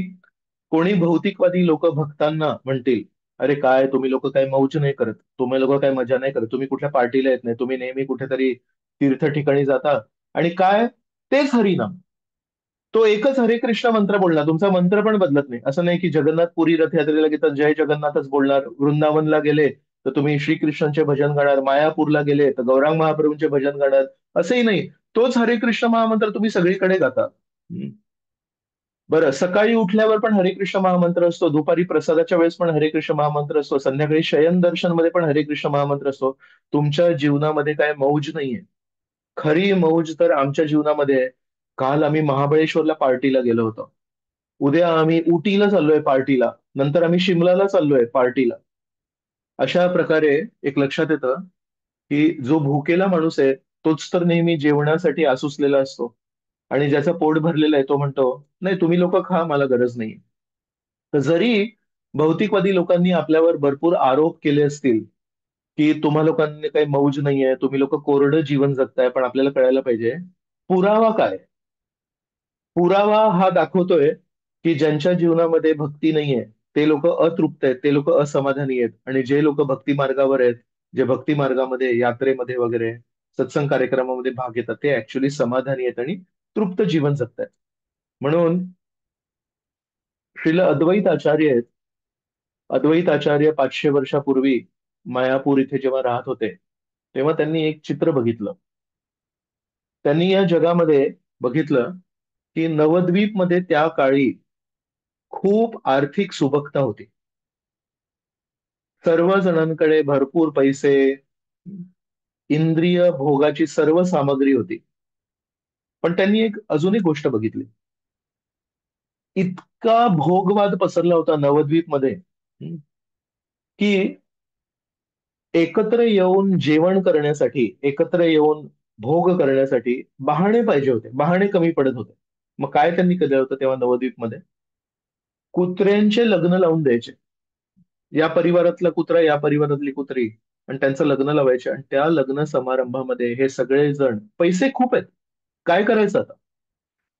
कोणी भौतिकवादी लोक भक्तांना म्हणतील, अरे काय तुम्ही लोक काय मौज नाही करत, तुम्ही लोक काय मजा नाही करत, तुम्ही कुठल्या पार्टीला येत नाही, तुम्ही नेहमी कुठेतरी तीर्थ ठिकाणी जाता आणि काय तेच हरिनाम, तो एकच हरे कृष्ण मंत्र बोलणार, तुमचा मंत्र पण बदलत नाही. असं नाही की जगन्नाथपुरी रथयात्रेला गेलं जय जगन्नाथच बोलणार, वृंदावनला गेले तर तुम्ही श्रीकृष्णांचे भजन गाणार, मायापूरला गेले तर गौरांग महाप्रभूंचे भजन गाणार. असंही नाही. तोच हरे कृष्ण महामंत्र तुम्ही सगळीकडे गाता. बरं, सकाळी उठल्यावर पण हरे कृष्ण महामंत्र असतो, दुपारी प्रसादाच्या वेळेस पण हरे कृष्ण महामंत्र असतो, संध्याकाळी शयन दर्शन मध्ये पण हरे कृष्ण महामंत्र असतो. तुमच्या जीवनामध्ये काय मौज नाहीये? खरी मौज तर आमच्या जीवनामध्ये आहे. काल आम्ही महाबळेश्वरला पार्टीला गेलो होतो. उद्या आम्ही उटीला चाललोय पार्टीला. नंतर आम्ही शिमलाला चाललोय पार्टीला. अशा प्रकारे एक लक्षात येतं की जो भुकेला माणूस आहे तोच तर नेहमी जेवणासाठी आसुसलेला असतो. आणि ज्याचं पोट भरलेलं आहे तो म्हणतो, नाही तुम्ही लोक खा, मला गरज नाही. तर जरी भौतिकवादी लोकांनी आपल्यावर भरपूर आरोप केले असतील की तुम्हा लोकांनी काही मौज नाहीये, तुम्ही लोक कोरडं जीवन जगताय, पण आपल्याला कळायला पाहिजे पुरावा काय. पुरावा हा दाखवतोय की ज्यांच्या जीवनामध्ये भक्ती नाहीये ते लोक अतृप्त आहेत, ते लोक असमाधानी आहेत. आणि जे लोक भक्ती मार्गावर आहेत, जे भक्ती मार्गामध्ये यात्रेमध्ये वगैरे सत्संग कार्यक्रमामध्ये भाग घेतात, ते ऍक्च्युली समाधानी आहेत आणि तृप्त जीवन जगतायत. म्हणून श्रील अद्वैत आचार्य आहेत. अद्वैत आचार्य 500 वर्षापूर्वी मायापूर इथे जेव्हा राहत होते, तेव्हा त्यांनी एक चित्र बघितलं. त्यांनी या जगामध्ये बघितलं की नवद्वीपमध्ये त्या काळी खूप आर्थिक सुबकता होती. सर्व जणांकडे भरपूर पैसे, इंद्रिय भोगाची सर्व सामग्री होती. पण त्यांनी एक अजून एक गोष्ट बघितली. इतका भोगवाद पसरला होता नवद्वीपमध्ये की एकत्र येऊन जेवण करण्यासाठी, एकत्र येऊन भोग करण्यासाठी बहाणे पाहिजे होते, बहाणे कमी पडत होते. मग काय त्यांनी केलं होतं तेव्हा नवद्वीपमध्ये? कुत्र्यांचे लग्न लावून द्यायचे. या परिवारातला कुत्रा, या परिवारातली कुत्री, आणि त्यांचं लग्न लावायचे. आणि त्या लग्न समारंभामध्ये हे सगळे जण, पैसे खूप आहेत, काय करायचं आता?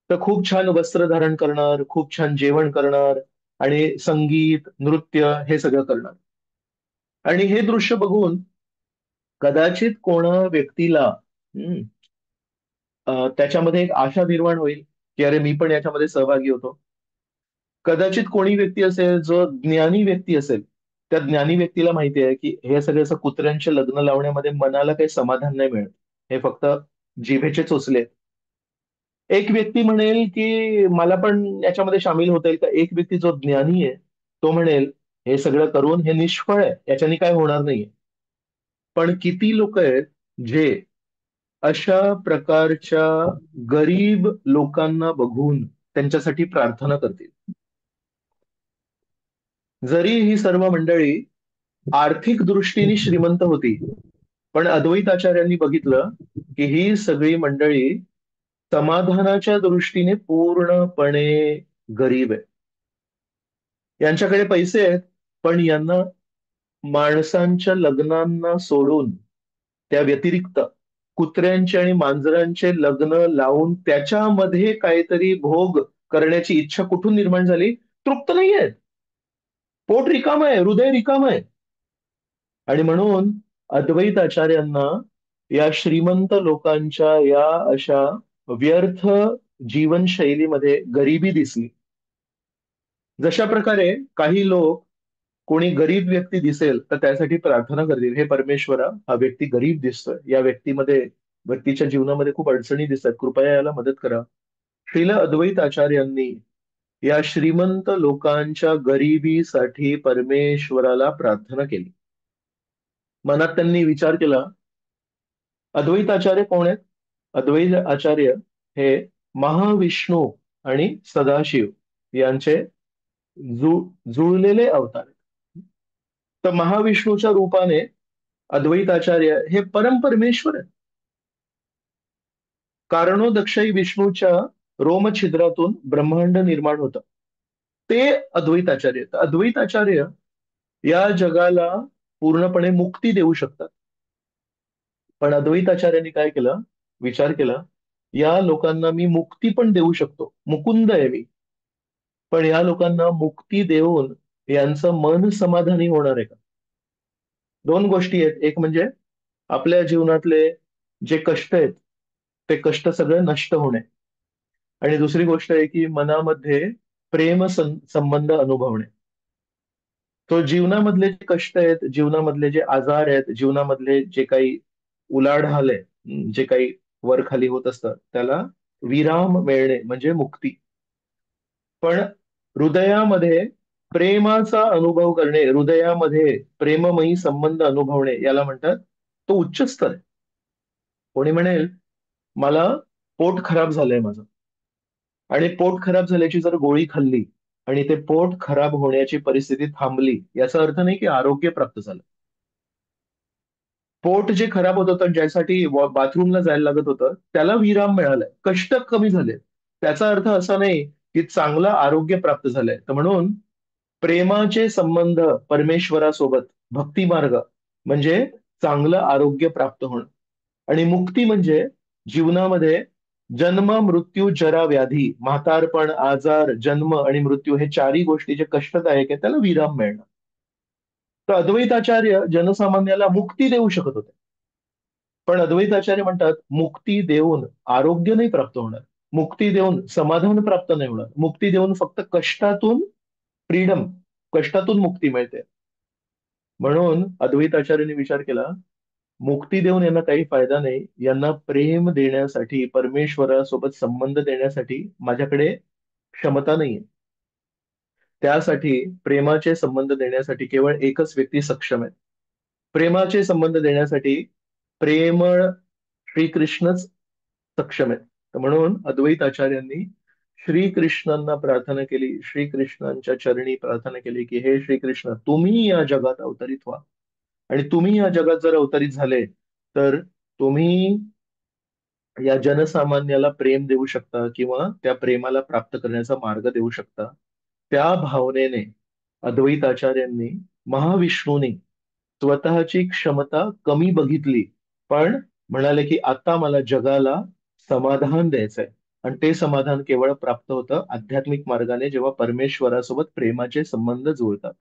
तर खूप छान वस्त्र धारण करणार, खूप छान जेवण करणार आणि संगीत नृत्य हे सगळं करणार. आणि हे दृश्य बघून कदाचित कोणा व्यक्तीला त्याच्यामध्ये एक आशा निर्माण होईल की अरे मी पण याच्यामध्ये सहभागी होतो. कदाचित कोणी व्यक्ती असेल जो ज्ञानी व्यक्ती असेल, त्या ज्ञानी व्यक्तीला माहिती आहे की हे सगळे असं कुत्र्यांचे लग्न लावण्यामध्ये मनाला काही समाधान नाही मिळत, हे फक्त जिभेचे चोचले. एक व्यक्ती म्हणेल की मला पण याच्यामध्ये सामील होता येईल का. एक व्यक्ती जो ज्ञानी आहे तो म्हणेल हे सगळं करून हे निष्फळ आहे, याच्याने काय होणार नाहीये. पण किती लोक आहेत जे अशा प्रकारच्या गरीब लोकांना बघून त्यांच्यासाठी प्रार्थना करतील? जरी ही सर्व मंडळी आर्थिक दृष्टीने श्रीमंत होती, पण अद्वैताचार्यांनी बघितलं की ही सगळी मंडळी समाधानाच्या दृष्टीने पूर्णपणे गरीब आहे. यांच्याकडे पैसे आहेत, पण यांना माणसांच्या लग्नांना सोडून त्या व्यतिरिक्त कुत्र्यांचे आणि मांजरांचे लग्न लावून त्याच्यामध्ये काहीतरी भोग करण्याची इच्छा कुठून निर्माण झाली? तृप्त नाहीये, पोट रिकाम आहे, हृदय रिकाम आहे. आणि म्हणून अद्वैत आचार्यांना या श्रीमंत लोकांच्या या अशा व्यर्थ जीवनशैलीमध्ये गरिबी दिसली. जशा प्रकारे काही लोक कोणी गरीब व्यक्ती दिसेल तर त्यासाठी प्रार्थना करतील, हे परमेश्वरा हा व्यक्ती गरीब दिसतोय, या व्यक्तीच्या जीवनामध्ये खूप अडचणी दिसतात, कृपया याला मदत करा. श्रील अद्वैत आचार्यांनी या श्रीमंत लोकांच्या गरिबीसाठी परमेश्वराला प्रार्थना केली. मनात त्यांनी विचार केला, अद्वैत आचार्य कोण आहेत? अद्वैत आचार्य हे महाविष्णू आणि सदाशिव यांचे जुळलेले अवतार आहेत. तर महाविष्णूच्या रूपाने अद्वैत आचार्य हे परमपरमेश्वर आहेत. कारणोदक्षई विष्णूच्या रोमछिद्रातून ब्रह्मांड निर्माण होतं. ते अद्वैताचार्य. तर अद्वैताचार्य या जगाला पूर्णपणे मुक्ती देऊ शकतात. पण अद्वैताचार्यांनी काय केलं? विचार केला, या लोकांना मी मुक्ती पण देऊ शकतो, मुकुंद आहे मी. पण या लोकांना मुक्ती देऊन यांचं मन समाधानी होणार आहे का? दोन गोष्टी आहेत. एक म्हणजे आपल्या जीवनातले जे कष्ट आहेत ते कष्ट सगळे नष्ट होणे, आणि दुसरी गोष्ट आहे की मनामध्ये संबंध अनुभवणे. तो जीवनामधले जे कष्ट आहेत, जीवनामधले जे आजार आहेत, जीवनामधले जे काही उलाढाल आहे, जे काही वर खाली होत असतं, त्याला विराम मिळणे म्हणजे मुक्ती. पण हृदयामध्ये प्रेमाचा अनुभव करणे, हृदयामध्ये प्रेममयी संबंध अनुभवणे, याला म्हणतात तो उच्च स्तर आहे. कोणी म्हणेल मला पोट खराब झालंय माझं, आणि पोट खराब झाल्याची जर गोळी खाल्ली आणि ते पोट खराब होण्याची परिस्थिती थांबली, याचा अर्थ नाही की आरोग्य प्राप्त झालं. पोट जे खराब होत होतं, ज्यासाठी बाथरूमला जायला लागत होतं, त्याला विराम मिळालाय, कष्ट कमी झाले, त्याचा अर्थ असा नाही की चांगलं आरोग्य प्राप्त झालंय. तर म्हणून प्रेमाचे संबंध परमेश्वरासोबत, भक्ती मार्ग म्हणजे चांगलं आरोग्य प्राप्त होणं, आणि मुक्ती म्हणजे जीवनामध्ये जन्म मृत्यू जरा व्याधी, म्हातारपण, आजार, जन्म आणि मृत्यू हे चारही गोष्टी जे कष्टदायक आहे त्याला विराम मिळणं. तर अद्वैताचार्य जनसामान्याला मुक्ती देऊ शकत होते. पण अद्वैताचार्य म्हणतात, मुक्ती देऊन आरोग्य नाही प्राप्त होणार, मुक्ती देऊन समाधान प्राप्त नाही होणार, मुक्ती देऊन फक्त कष्टातून फ्रीडम, कष्टातून मुक्ती मिळते. म्हणून अद्वैताचार्यांनी विचार केला, मुक्ती देऊन यांना काही फायदा नाही, यांना प्रेम देण्यासाठी, परमेश्वरासोबत संबंध देण्यासाठी माझ्याकडे क्षमता नाहीये. त्यासाठी प्रेमाचे संबंध देण्यासाठी केवळ एकच व्यक्ती सक्षम आहे. प्रेमाचे संबंध देण्यासाठी प्रेमळ श्रीकृष्णच सक्षम आहेत. तर म्हणून अद्वैत आचार्यांनी श्रीकृष्णांना प्रार्थना केली, श्रीकृष्णांच्या चरणी प्रार्थना केली की हे श्रीकृष्ण, तुम्ही या जगात अवतरित व्हा, आणि तुम्ही या जगात जर अवतरित झाले तर तुम्ही या जनसामान्याला प्रेम देऊ शकता किंवा त्या प्रेमाला प्राप्त करण्याचा मार्ग देऊ शकता. त्या भावनेने अद्वैताचार्यांनी, महाविष्णूने स्वतःची क्षमता कमी बघितली, पण म्हणाले की आता मला जगाला समाधान द्यायचंय, आणि ते समाधान केवळ प्राप्त होतं आध्यात्मिक मार्गाने, जेव्हा परमेश्वरासोबत प्रेमाचे संबंध जुळतात.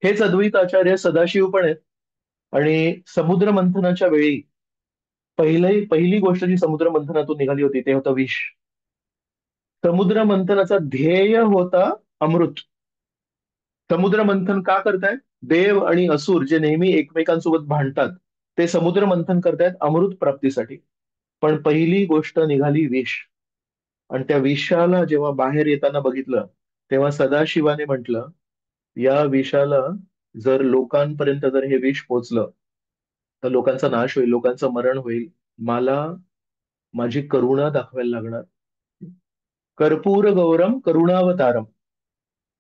हेच अद्वैत आचार्य सदाशिव पण आहेत. आणि समुद्र मंथनाच्या वेळी पहिली गोष्ट जी समुद्र मंथनातून निघाली होती ते होतं विष. समुद्र मंथनाचा ध्येय होता अमृत. समुद्र मंथन का करतायत? देव आणि असुर जे नेहमी एकमेकांसोबत भांडतात, ते समुद्र मंथन करतायत अमृत प्राप्तीसाठी. पण पहिली गोष्ट निघाली विष, आणि त्या विषाला जेव्हा बाहेर येताना बघितलं, तेव्हा सदाशिवाने म्हटलं, या विषाला जर लोकांपर्यंत जर हे विष पोचलं तर लोकांचा नाश होईल, लोकांचं मरण होईल. मला माझी करुणा दाखवायला लागणार. कर्पूर गौरम करुणावतारम.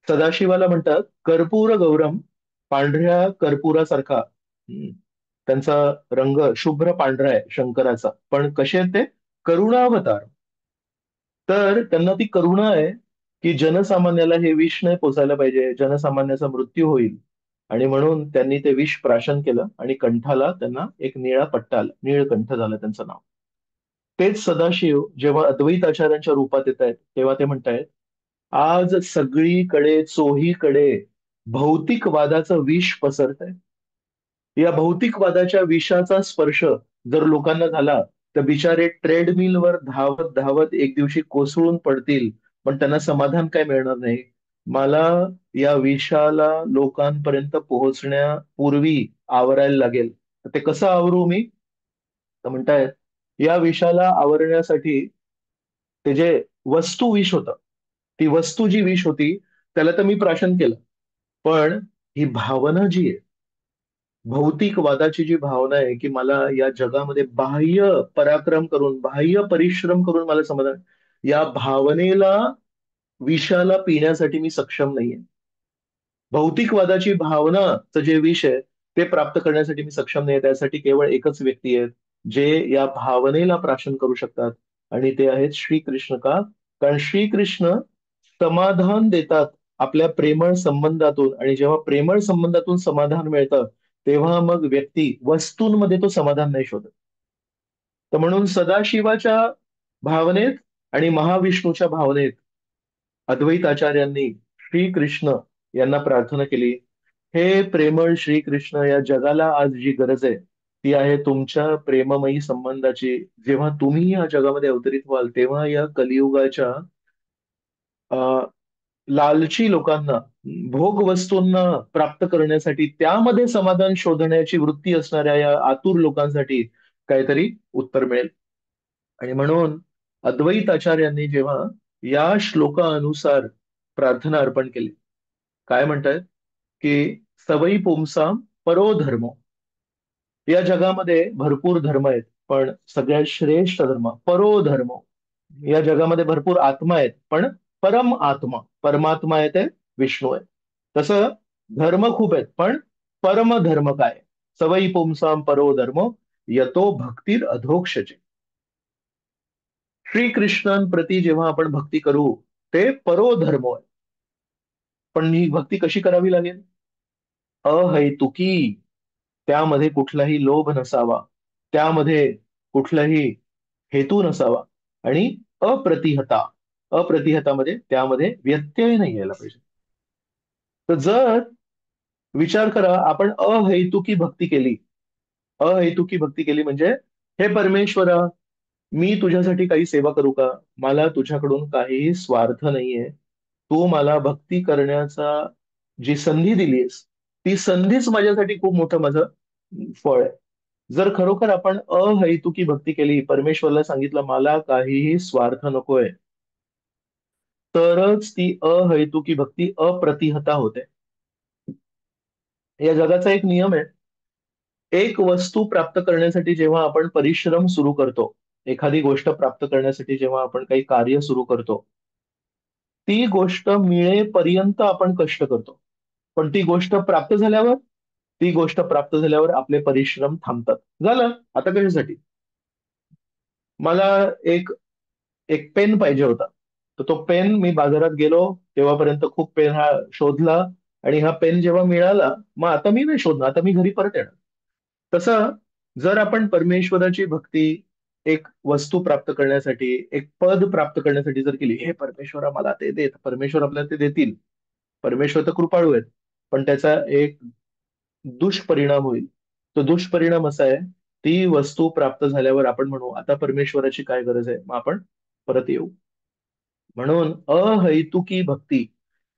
सदाशिवाला म्हणतात कर्पूर गौरम, पांढऱ्या कर्पुरासारखा. त्यांचा रंग शुभ्र पांढरा आहे शंकराचा, पण कसे आहेत ते? करुणावतार. तर त्यांना ती करुणा आहे की जनसामान्याला हे विष नाही पोचायला पाहिजे, जनसामान्याचा मृत्यू होईल, आणि म्हणून त्यांनी ते विष प्राशन केलं आणि कंठाला त्यांना एक निळा पट्टा आला, नीळकंठ झालं त्यांचं नाव. तेच सदाशिव जेव्हा अद्वैत आचार्यांच्या रूपात येत आहेत तेव्हा ते म्हणतायत, आज सगळीकडे चोहीकडे भौतिकवादाचं विष पसरत आहे. या भौतिकवादाच्या विषाचा स्पर्श जर लोकांना झाला तर बिचारे ट्रेडमिलवर धावत धावत एक दिवशी कोसळून पडतील, पण त्यांना समाधान काय मिळणार नाही. मला या विषाला लोकांपर्यंत पोहोचण्यापूर्वी आवरायला लागेल. तर ते कसं आवरू मी? तर म्हणतायत, या विषाला आवरण्यासाठी ते जे वस्तू विष होतं, ती वस्तू जी विष होती त्याला तर मी प्राशन केलं, पण ही भावना जी आहे, भौतिकवादाची जी भावना आहे की मला या जगामध्ये बाह्य पराक्रम करून, बाह्य परिश्रम करून मला समाधान, या भावनेला, विषाला पिण्यासाठी मी सक्षम नाहीये. भौतिकवादाची भावनाचं जे विष आहे ते प्राप्त करण्यासाठी मी सक्षम नाही. त्यासाठी केवळ एकच व्यक्ती आहेत जे या भावनेला प्राशन करू शकतात, आणि ते आहेत श्रीकृष्ण. का? कारण श्रीकृष्ण समाधान देतात आपल्या प्रेमळ संबंधातून, आणि जेव्हा प्रेमळ संबंधातून समाधान मिळतं तेव्हा मग व्यक्ती वस्तूंमध्ये तो समाधान नाही शोधत. तर म्हणून सदाशिवाच्या भावनेत आणि महाविष्णूच्या भावनेत अद्वैत आचार्यांनी श्रीकृष्ण यांना प्रार्थना केली, हे प्रेमळ श्रीकृष्ण, या जगाला आज जी गरज आहे ती आहे तुमच्या प्रेममयी संबंधाची. जेव्हा तुम्ही या जगामध्ये अवतरित व्हाल तेव्हा या कलियुगाच्या लालची लोकांना, भोग वस्तूंना प्राप्त करण्यासाठी, त्यामध्ये समाधान शोधण्याची वृत्ती असणाऱ्या या आतुर लोकांसाठी काहीतरी उत्तर मिळेल. आणि म्हणून अद्वैत आचार्यांनी जेव्हा या श्लोकानुसार प्रार्थना अर्पण केली, काय म्हणतायत की सवयी पुंसाम परो धर्म, या जगामध्ये भरपूर धर्म आहेत पण सगळ्यात श्रेष्ठ धर्म परो धर्म. या जगामध्ये भरपूर आत्मा आहेत पण परम आत्मा, परमात्मा आहे ते विष्णू आहे. तसं धर्म खूप आहेत पण परम धर्म काय? सवयी पुंसाम परो धर्म यतो भक्तीर अधोक्षजे. श्रीकृष्णांप्रती जेव्हा आपण भक्ती करू ते परो धर्म आहे. पण ही भक्ती कशी करावी लागेल? अहैतुकी, त्यामध्ये कुठलाही लोभ नसावा, त्यामध्ये कुठलाही हेतू नसावा, आणि अप्रतिहता, अप्रतिहतामध्ये त्यामध्ये व्यत्यय नाही यायला पाहिजे. तर जर विचार करा, आपण अहैतुकी भक्ती केली, अहेतुकी भक्ती केली म्हणजे, हे परमेश्वरा, मी तुझ्यासाठी काही सेवा करू का? मला तुझ्याकडून काहीही स्वार्थ नाहीये. तू मला भक्ती करण्याचा जी संधी दिलीस, ती संधीच माझ्यासाठी खूप मोठं माझं फळ आहे. जर खरोखर आपण अहैतुकी भक्ती केली, परमेश्वरला सांगितलं मला काहीही स्वार्थ नकोय, तरच ती अहैतुकी भक्ती अप्रतिहता होते. या जगाचा एक नियम आहे, एक वस्तू प्राप्त करण्यासाठी जेव्हा आपण परिश्रम सुरू करतो, एखादी गोष्ट प्राप्त करण्यासाठी जेव्हा आपण काही कार्य सुरू करतो, ती गोष्ट मिळेपर्यंत आपण कष्ट करतो, पण ती गोष्ट प्राप्त झाल्यावर आपले परिश्रम थांबतात. झालं. आता कशासाठी? मला एक एक पेन पाहिजे होता, तर तो पेन मी बाजारात गेलो तेव्हापर्यंत खूप पेन हा शोधला, आणि हा पेन जेव्हा मिळाला, मग आता मी नाही शोधणार, आता मी घरी परत येणार. तसं जर आपण परमेश्वराची भक्ती एक वस्तू प्राप्त करण्यासाठी, एक पद प्राप्त करण्यासाठी जर केली, हे परमेश्वरा मला ते देत, परमेश्वर आपल्याला ते देतील. परमेश्वर तर कृपाळू आहेत, पण त्याचा एक दुष्परिणाम होईल. तो दुष्परिणाम असा आहे, ती वस्तू प्राप्त झाल्यावर आपण म्हणू आता परमेश्वराची काय गरज आहे, मग आपण परत येऊ. म्हणून अहैतुकी भक्ती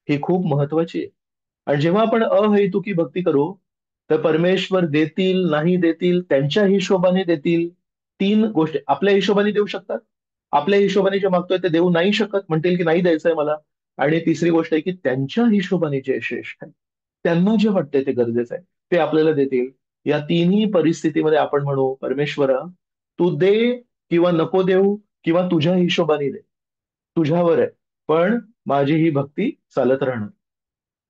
ही खूप महत्वाची आहे. आणि जेव्हा आपण अहैतुकी भक्ती करू, तर परमेश्वर देतील नाही देतील त्यांच्या हिशोबाने देतील. तीन गोष्टी आपल्या हिशोबाने देऊ शकतात, आपल्या हिशोबाने जे मागतोय ते देऊ नाही शकत, म्हणतील की नाही द्यायचंय मला. आणि तिसरी गोष्ट आहे की त्यांच्या हिशोबाने जे श्रेष्ठ आहे, त्यांना जे वाटतंय ते गरजेचं आहे, ते आपल्याला देतील. या तिन्ही परिस्थितीमध्ये आपण म्हणू परमेश्वरा, तू दे किंवा नको देऊ, किंवा तुझ्या हिशोबाने दे, तुझ्यावर आहे, पण माझी ही भक्ती चालत राहणार.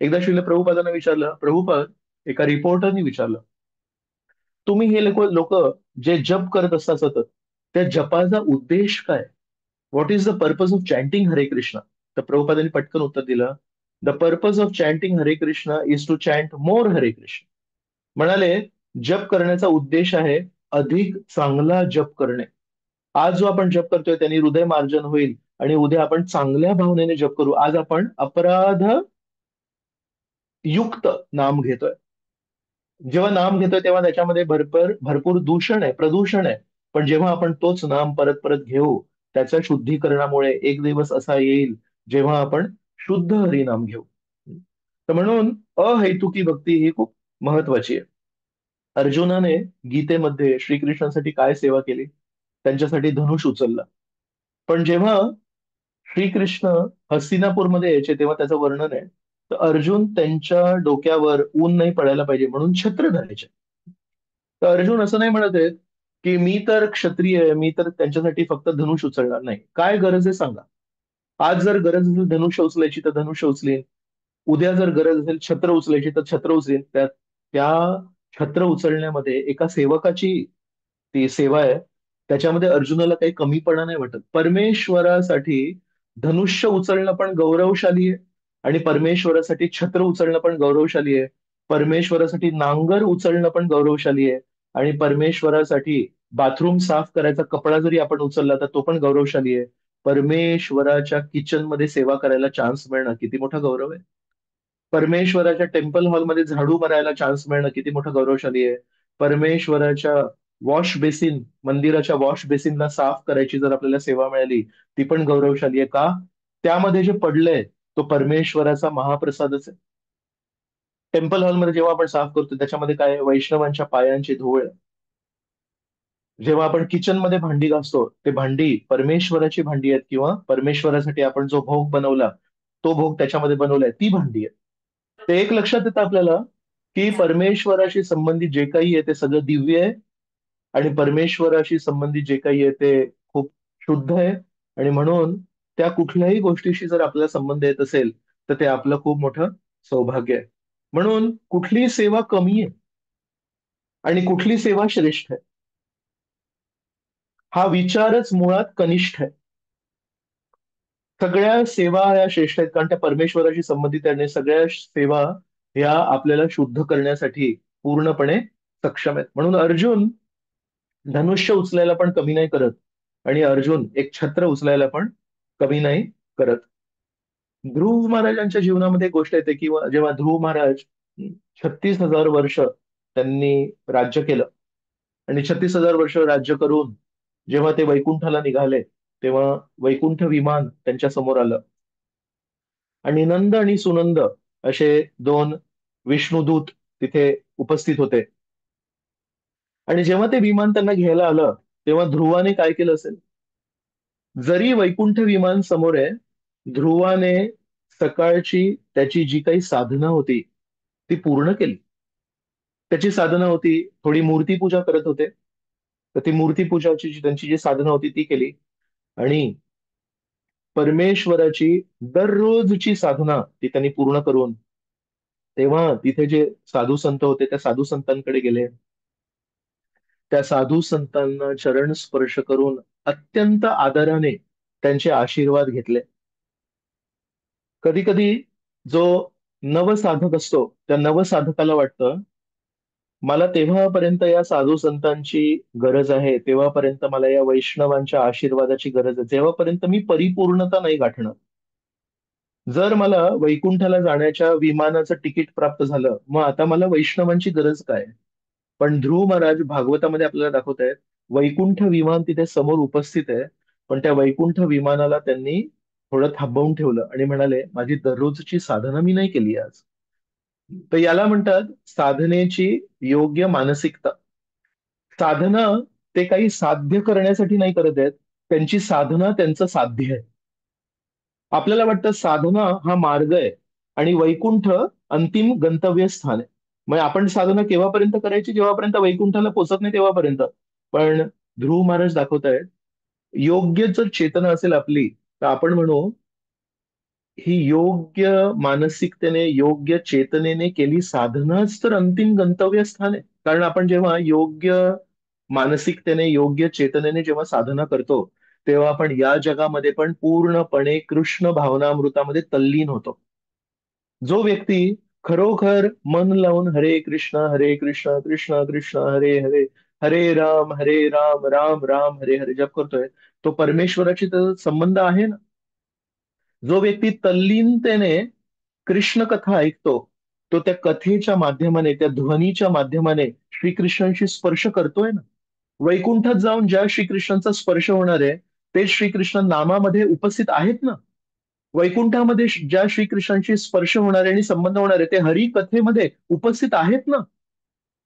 एकदा श्रील प्रभुपादांना विचारलं, प्रभुपाद, एका रिपोर्टरनी विचारलं, तुम्ही हे लोक जे जप करत असता सतत, त्या जपाचा उद्देश काय? What is the purpose of chanting हरे कृष्ण? तर प्रभुपादांनी पटकन उत्तर दिलं, द पर्पज ऑफ चॅन्टिंग हरे कृष्ण इज टू चॅन्ट मोर हरे कृष्ण. म्हणाले, जप करण्याचा उद्देश आहे अधिक चांगला जप करणे. आज जो आपण जप करतोय त्यांनी हृदय मार्जन होईल, आणि उद्या आपण चांगल्या भावनेने जप करू. आज आपण अपराध युक्त नाम घेतोय. जेव्हा नाम घेतोय तेव्हा त्याच्यामध्ये भरपूर भरपूर दूषण आहे, प्रदूषण आहे. पण जेव्हा आपण तोच नाम परत परत घेऊ, त्याच्या शुद्धीकरणामुळे एक दिवस असा येईल जेव्हा आपण शुद्ध हरिनाम घेऊ. तर म्हणून अहैतुकी भक्ती ही खूप महत्वाची आहे. अर्जुनाने गीतेमध्ये श्रीकृष्णासाठी काय सेवा केली? त्यांच्यासाठी धनुष उचललं. पण जेव्हा श्रीकृष्ण हस्तिनापूरमध्ये यायचे तेव्हा त्याचं वर्णन आहे. तर अर्जुन त्यांच्या डोक्यावर ऊन नाही पडायला पाहिजे म्हणून छत्र धरायचे. तर अर्जुन असं नाही म्हणत आहेत की मी तर क्षत्रिय आहे, मी तर त्यांच्यासाठी फक्त धनुष उचलणार नाही. काय गरज आहे सांगा. आज जर गरज असेल धनुष्य उचलायची तर धनुष्य उचलेन, उद्या जर गरज असेल छत्र उचलायची तर छत्र उचलेन. त्या छत्र उचलण्यामध्ये एका सेवकाची ती सेवा आहे. त्याच्यामध्ये अर्जुनाला काही कमीपणा नाही वाटत. परमेश्वरासाठी धनुष्य उचलणं पण गौरवशाली आहे आणि परमेश्वरासाठी छत्र उचलणं पण गौरवशाली आहे. परमेश्वरासाठी नांगर उचलणं पण गौरवशाली आहे आणि परमेश्वरासाठी बाथरूम साफ करायचा कपडा जरी आपण उचलला तर तो पण गौरवशाली आहे. परमेश्वराच्या किचन मध्ये सेवा करायला चान्स मिळणं किती मोठा गौरव आहे. परमेश्वराच्या टेम्पल हॉलमध्ये झाडू मारायला चान्स मिळणं किती मोठं गौरवशाली आहे. परमेश्वराच्या वॉश बेसिन मंदिराच्या वॉश बेसिनला साफ करायची जर आपल्याला सेवा मिळाली ती पण गौरवशाली आहे. का? त्यामध्ये जे पडलंय तो परमेश्वराचा महाप्रसादच आहे. टेम्पल हॉलमध्ये जेव्हा आपण साफ करतो त्याच्यामध्ये काय आहे? वैष्णवांच्या पायांची धूळ आहे. जेव्हा आपण किचनमध्ये भांडी घासतो ते भांडी परमेश्वराची भांडी आहेत किंवा परमेश्वरासाठी आपण जो भोग बनवला तो भोग त्याच्यामध्ये बनवलाय ती भांडी आहे. ते एक लक्षात येतं आपल्याला की परमेश्वराशी संबंधित जे काही आहे ते सगळं दिव्य आहे आणि परमेश्वराशी संबंधित जे काही आहे ते खूप शुद्ध आहे. आणि म्हणून त्या कुठल्याही गोष्टीशी जर आपल्याला संबंध येत असेल तर ते आपलं खूप मोठं सौभाग्य आहे. म्हणून कुठली सेवा कमी आहे आणि कुठली सेवा श्रेष्ठ आहे हा विचारच मुळात कनिष्ठ आहे. सगळ्या सेवा ह्या श्रेष्ठ आहेत कारण त्या परमेश्वराशी संबंधित आहे आणि सगळ्या सेवा ह्या आपल्याला शुद्ध करण्यासाठी पूर्णपणे सक्षम आहेत. म्हणून अर्जुन धनुष्य उचलायला पण कमी नाही करत आणि अर्जुन एक छत्र उचलायला पण कमी नाही करत. ध्रुव महाराजांच्या जीवनामध्ये एक गोष्ट येते की जेव्हा ध्रुव महाराज 36,000 वर्ष त्यांनी राज्य केलं आणि 36,000 वर्ष राज्य करून जेव्हा ते वैकुंठाला निघाले तेव्हा वैकुंठ विमान त्यांच्या समोर आलं आणि नंद आणि सुनंद असे दोन विष्णुदूत तिथे उपस्थित होते. आणि जेव्हा ते विमान त्यांना घ्यायला आलं तेव्हा ध्रुवाने काय केलं असेल? जरी वैकुंठ विमान समोर आहे, ध्रुवाने सकाळची त्याची जी काही साधना होती ती पूर्ण केली. त्याची साधना होती थोडी मूर्तीपूजा करत होते. तर ती मूर्तीपूजाची त्यांची जी साधना होती ती केली आणि परमेश्वराची दररोजची साधना ती त्यांनी पूर्ण करून तेव्हा तिथे जे साधू संत होते त्या साधू संतांकडे गेले. त्या साधू संतांना चरण स्पर्श करून अत्यंत आदराने त्यांचे आशीर्वाद घेतले. कधी कधी जो नवसाधक असतो त्या नवसाधकाला वाटतं मला तेव्हापर्यंत या साधू संतांची गरज आहे, तेव्हापर्यंत मला या वैष्णवांच्या आशीर्वादाची गरज आहे, जेव्हापर्यंत मी परिपूर्णता नाही गाठणार. जर मला वैकुंठाला जाण्याच्या विमानाचं तिकीट प्राप्त झालं मग आता मला वैष्णवांची गरज काय? पण ध्रुव महाराज भागवतामध्ये आपल्याला दाखवत आहेत वैकुंठ विमान तिथे समोर उपस्थित आहे. पण त्या वैकुंठ विमानाला त्यांनी थोडं थांबवून ठेवलं आणि म्हणाले माझी दररोजची साधना मी नाही केली आज. तर याला म्हणतात साधनेची योग्य मानसिकता. साधना ते काही साध्य करण्यासाठी नाही करत आहेत, त्यांची साधना त्यांचं साध्य आहे. आपल्याला वाटतं साधना हा मार्ग आहे आणि वैकुंठ अंतिम गंतव्य स्थान आहे. मग आपण साधना केव्हापर्यंत करायची? जेव्हापर्यंत वैकुंठाला पोचत नाही तेव्हापर्यंत. पण ध्रुव महाराज दाखवतायत योग्य जर चेतना असेल आपली तर आपण म्हणू ही योग्य मानसिकतेने योग्य चेतनेने केली साधनाच तर अंतिम गंतव्यस्थान आहे. कारण आपण जेव्हा योग्य मानसिकतेने योग्य चेतनेने जेव्हा साधना करतो तेव्हा आपण या जगामध्ये पण पूर्णपणे कृष्ण भावनामृतामध्ये तल्लीन होतो. जो व्यक्ती खरोखर मन लावून हरे कृष्ण कृष्ण कृष्ण हरे हरे हरे राम राम राम हरे हरे जप करतोय तो परमेश्वराची तर संबंध आहे ना. जो व्यक्ती तल्लीनतेने कृष्ण कथा ऐकतो तो त्या कथेच्या माध्यमाने त्या ध्वनीच्या माध्यमाने श्रीकृष्णांशी स्पर्श करतोय ना. वैकुंठात जाऊन ज्या श्रीकृष्णांचा स्पर्श होणार आहे ते श्रीकृष्ण नामामध्ये उपस्थित आहेत ना. वैकुंठामध्ये ज्या श्रीकृष्णांशी स्पर्श होणार आहे आणि संबंध होणार आहे ते हरी कथेमध्ये उपस्थित आहेत ना.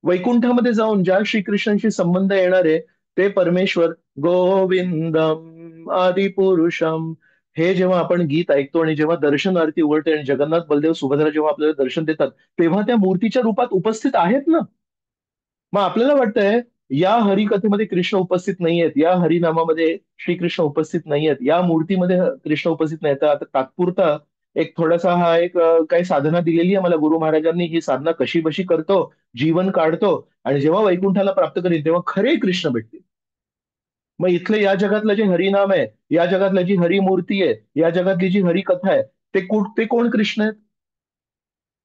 वैकुंठामध्ये जाऊन ज्या श्रीकृष्णांशी संबंध येणार आहे ते परमेश्वर गोविंदम आदिपुरुषम हे जेव्हा आपण गीत ऐकतो आणि जेव्हा दर्शन आरती उघडते आणि जगन्नाथ बलदेव सुभद्रा जेव्हा आपल्याला दर्शन देतात, तेव्हा त्या मूर्तीच्या रूपात उपस्थित आहेत ना. मग आपल्याला वाटतंय या हरिकथेमध्ये कृष्ण उपस्थित नाहीयेत, या हरिनामामध्ये श्रीकृष्ण उपस्थित नाहीयेत, या मूर्तीमध्ये कृष्ण उपस्थित नाहीत, तर आता तात्पुरता एक थोडासा हा एक काही साधना दिलेली आहे मला गुरु महाराजांनी, ही साधना कशी बशी करतो, जीवन काढतो, आणि जेव्हा वैकुंठाला प्राप्त करीन तेव्हा खरे कृष्ण भेटतील. मग इथले या जगातलं जे हरिनाम आहे, या जगातलं जी हरिमूर्ती आहे, या जगातली जी हरिकथा आहे, ते कोण कृष्ण आहेत?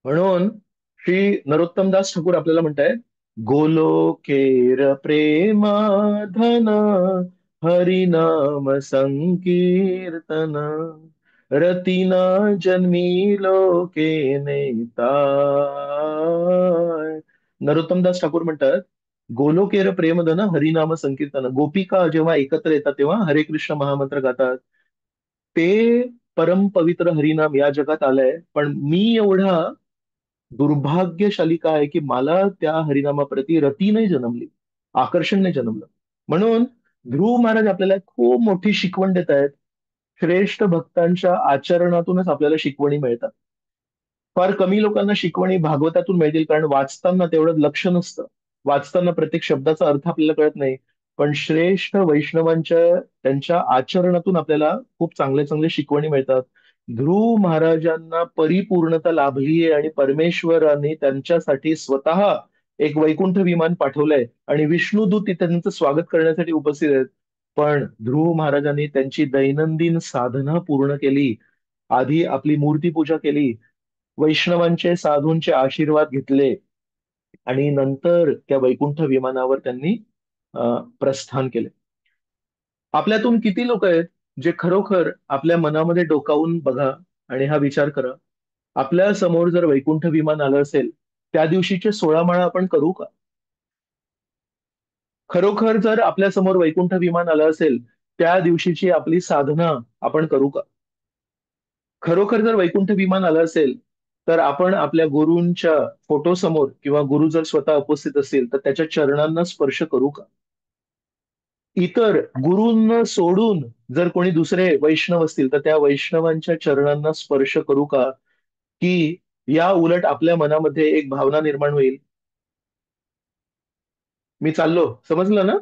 म्हणून श्री नरोत्तमदास ठाकूर आपल्याला म्हणतायत, गोलोकेर प्रेमाधन हरिनाम संकीर्तन रतिना जन्मी लोके नेताय. नरोत्तमदास ठाकूर म्हणतात, गोलोकेर प्रेमधन हरिनाम संकीर्तन. गोपिका जेव्हा एकत्र येतात तेव्हा हरे कृष्ण महामंत्र गातात. ते परम पवित्र हरिनाम या जगात आलंय, पण मी एवढा दुर्भाग्यशाली काय आहे की मला त्या हरिनामाप्रती रती नाही जन्मली, आकर्षण नाही जन्मलं. म्हणून ध्रुव महाराज आपल्याला खूप मोठी शिकवण देत आहेत. श्रेष्ठ भक्तांच्या आचरणातूनच आपल्याला शिकवणी मिळतात. फार कमी लोकांना शिकवणी भागवतातून मिळतील, कारण वाचताना तेवढं लक्ष नसतं, वाचताना प्रत्येक शब्दाचा अर्थ आपल्याला कळत नाही. पण श्रेष्ठ वैष्णवांच्या त्यांच्या आचरणातून आपल्याला खूप चांगले चांगले शिकवणी मिळतात. ध्रुव महाराजांना परिपूर्णता लाभली आहे आणि परमेश्वराने त्यांच्यासाठी स्वतः एक वैकुंठ विमान पाठवलंय आणि विष्णुदूत तिथे त्यांचं स्वागत करण्यासाठी उपस्थित आहेत. पण ध्रुव महाराजांनी त्यांची दैनंदिन साधना पूर्ण केली, आधी आपली मूर्तीपूजा केली, वैष्णवांचे साधूंचे आशीर्वाद घेतले, आणि नंतर त्या वैकुंठ विमानावर त्यांनी प्रस्थान केले. आपल्यातून किती लोक आहेत जे खरोखर आपल्या मनामध्ये डोकावून बघा आणि हा विचार करा, आपल्या समोर जर वैकुंठ विमान आलं असेल, त्या दिवशीचे 16 माळा आपण करू का? खरोखर जर आपल्या समोर वैकुंठ विमान आलं असेल, त्या दिवशीची आपली साधना आपण करू का? खरोखर जर वैकुंठ विमान आलं असेल, तर आपण आपल्या गुरूंच्या फोटोसमोर किंवा गुरु जर स्वतः उपस्थित असतील तर त्याच्या चरणांना स्पर्श करू का? इतर गुरूंना सोडून जर कोणी दुसरे वैष्णव असतील तर त्या वैष्णवांच्या चरणांना स्पर्श करू का? की या उलट आपल्या मनामध्ये एक भावना निर्माण होईल, मी चाललो, समजलं ना?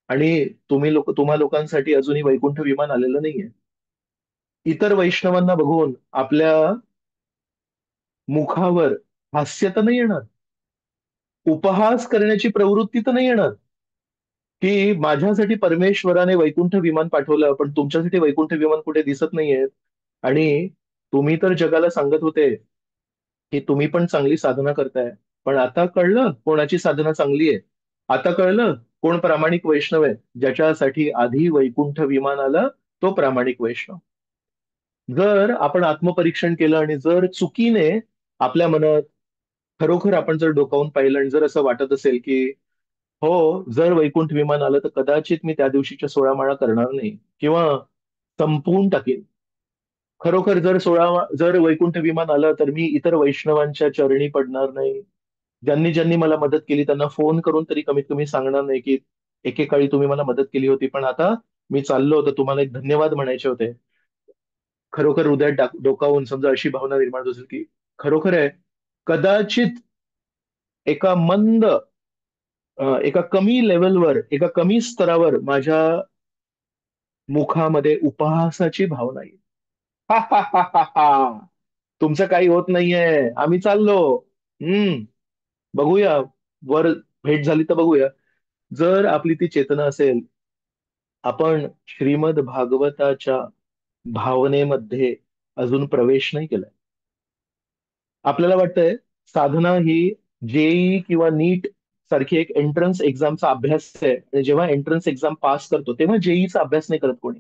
आणि तुम्हा लोकांसाठी अजूनही वैकुंठ विमान आलेलं नाहीये. इतर वैष्णवांना बघून आपल्या मुखावर हास्य तर नाही येणार, उपहास करण्याची प्रवृत्ती तर नाही येणार, की माझ्यासाठी परमेश्वराने वैकुंठ विमान पाठवलं पण तुमच्यासाठी वैकुंठ विमान कुठे दिसत नाहीये. आणि तुम्ही तर जगाला सांगत होते की तुम्ही पण चांगली साधना करताय, पण आता कळलं कोणाची साधना चांगली आहे. आता कळलं कोण प्रामाणिक वैष्णव आहे. ज्याच्यासाठी आधी वैकुंठ विमान आलं तो प्रामाणिक वैष्णव. जर आपण आत्मपरीक्षण केलं आणि जर चुकीने आपल्या मनात खरोखर आपण जर डोकावून पाहिलं आणि जर असं वाटत असेल की हो, जर वैकुंठ विमान आलं तर कदाचित मी त्या दिवशीच्या 16 माळा करणार नाही किंवा संपवून टाकेन. खरोखर जर वैकुंठ विमान आलं तर मी इतर वैष्णवांच्या चरणी पडणार नाही. ज्यांनी ज्यांनी मला मदत केली त्यांना फोन करून तरी कमीत कमी सांगणार नाही की एकेकाळी तुम्ही मला मदत केली होती, पण आता मी चाललो होतो, तुम्हाला एक धन्यवाद म्हणायचे होते. खरोखर हृदयात डोकावून समजा अशी भावना निर्माण होत असेल की खरोखर आहे, कदाचित एका मंद एका कमी लेवलवर, एका कमी स्तरावर माझ्या मुखामध्ये उपहासाची भावना येईल. हा हा हा हा हा, तुमचं काही होत नाहीये, आम्ही चाललो. हम्म, बघूया, वर भेट झाली तर बघूया. जर आपली ती चेतना असेल, आपण श्रीमद भागवताच्या भावनेमध्ये अजून प्रवेश नाही केलाय. आपल्याला वाटतंय साधना ही जेई किंवा नीट सारखी एक एंट्रन्स एक्झामचा अभ्यास आहे, आणि जेव्हा एंट्रन्स एक्झाम पास करतो तेव्हा जेईचा अभ्यास नाही करत कोणी.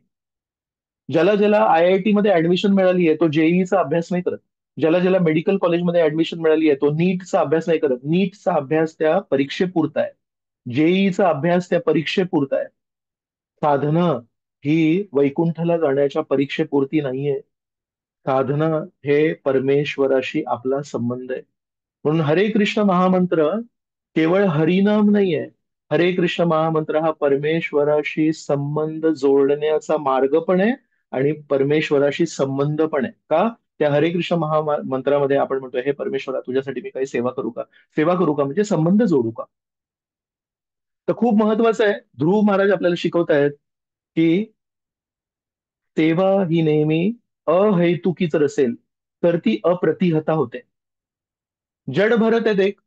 ज्याला ज्याला IIT मध्ये ऍडमिशन मिळाली आहे तो जेईचा अभ्यास नाही करत. ज्याला ज्याला मेडिकल कॉलेजमध्ये ऍडमिशन मिळाली आहे तो नीटचा अभ्यास नाही करत. नीटचा अभ्यास त्या परीक्षेपुरता आहे, जेईचा अभ्यास त्या परीक्षेपुरता आहे. साधना ही वैकुंठाला जाण्याच्या परीक्षेपुरती नाहीये. साधना हे परमेश्वराशी आपला संबंध आहे. म्हणून हरे कृष्ण महामंत्र केवळ हरिनाम नाहीये. हरे कृष्ण महामंत्र हा परमेश्वराशी संबंध जोडण्याचा मार्ग पण आहे आणि परमेश्वराशी संबंध पण आहे का? त्या हरे कृष्ण महामंत्रामध्ये आपण म्हणतो, हे परमेश्वरा तुझ्यासाठी मी काही सेवा करू का? सेवा करू का म्हणजे संबंध जोडू का? तर खूप महत्वाचं आहे. ध्रुव महाराज आपल्याला शिकवतायत की सेवा ही नेहमी अहैतुकीच असेल तर ती अप्रतिहता होते. जड भरत आहेत एक.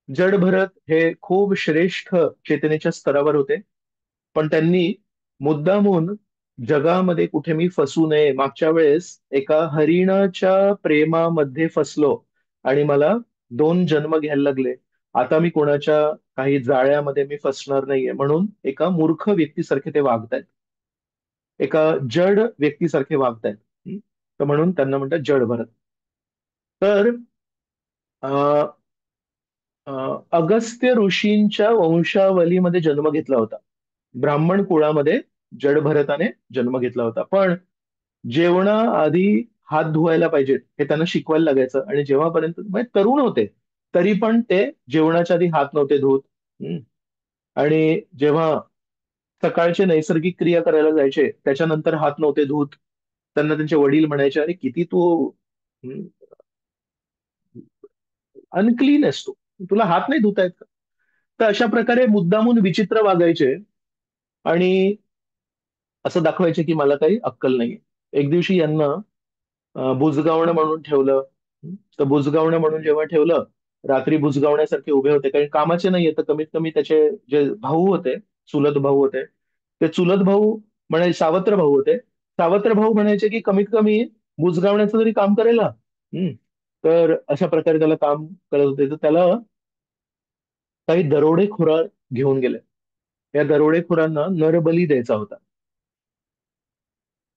जड भरत हे खूप श्रेष्ठ चेतनेच्या स्तरावर होते, पण त्यांनी मुद्दामून जगामध्ये कुठे मी फसू नये. मागच्या वेळेस एका हरिणाच्या प्रेमामध्ये फसलो आणि मला 2 जन्म घ्यायला लागले. आता मी कोणाच्या काही जाळ्यामध्ये मी फसणार नाहीये, म्हणून एका मूर्ख व्यक्तीसारखे ते वागतायत, एका जड व्यक्तीसारखे वागतायत. तर म्हणून त्यांना म्हणतात जड भरत. तर अगस्त्य ऋषींच्या वंशावलीमध्ये जन्म घेतला होता. ब्राह्मण कुळामध्ये जडभरताने जन्म घेतला होता. पण जेवणाआधी हात धुवायला पाहिजेत हे त्यांना शिकवायला लागायचं. आणि जेव्हापर्यंत म्हणजे तरुण होते तरी पण ते जेवणाच्या आधी हात नव्हते धुत. हम्म. आणि जेव्हा सकाळचे नैसर्गिक क्रिया करायला जायचे त्याच्यानंतर हात नव्हते धुत. त्यांना त्यांचे वडील म्हणायचे, अरे किती तू अनक्लीन आहेस, तू तुला हात नाही धुता येत का? तर अशा प्रकारे मुद्दामून विचित्र वागायचे आणि असं दाखवायचे की मला काही अक्कल नाही. एक दिवशी यांना बुजगावणं म्हणून ठेवलं. तर बुजगावणं म्हणून जेव्हा ठेवलं, रात्री बुजगावण्यासारखे उभे होते, काही कामाचे नाहीये, तर कमीत कमी त्याचे जे भाऊ होते, चुलत भाऊ होते, ते चुलत भाऊ म्हणायचे, सावत्र भाऊ होते, सावत्र भाऊ म्हणायचे की कमीत कमी बुजगावण्याचं तरी काम करेल ना. हम्म. तर अशा प्रकारे त्याला काम करत होते. तर त्याला काही दरोडेखोर घेऊन गेले. या दरोडेखोरांना नरबली द्यायचा होता.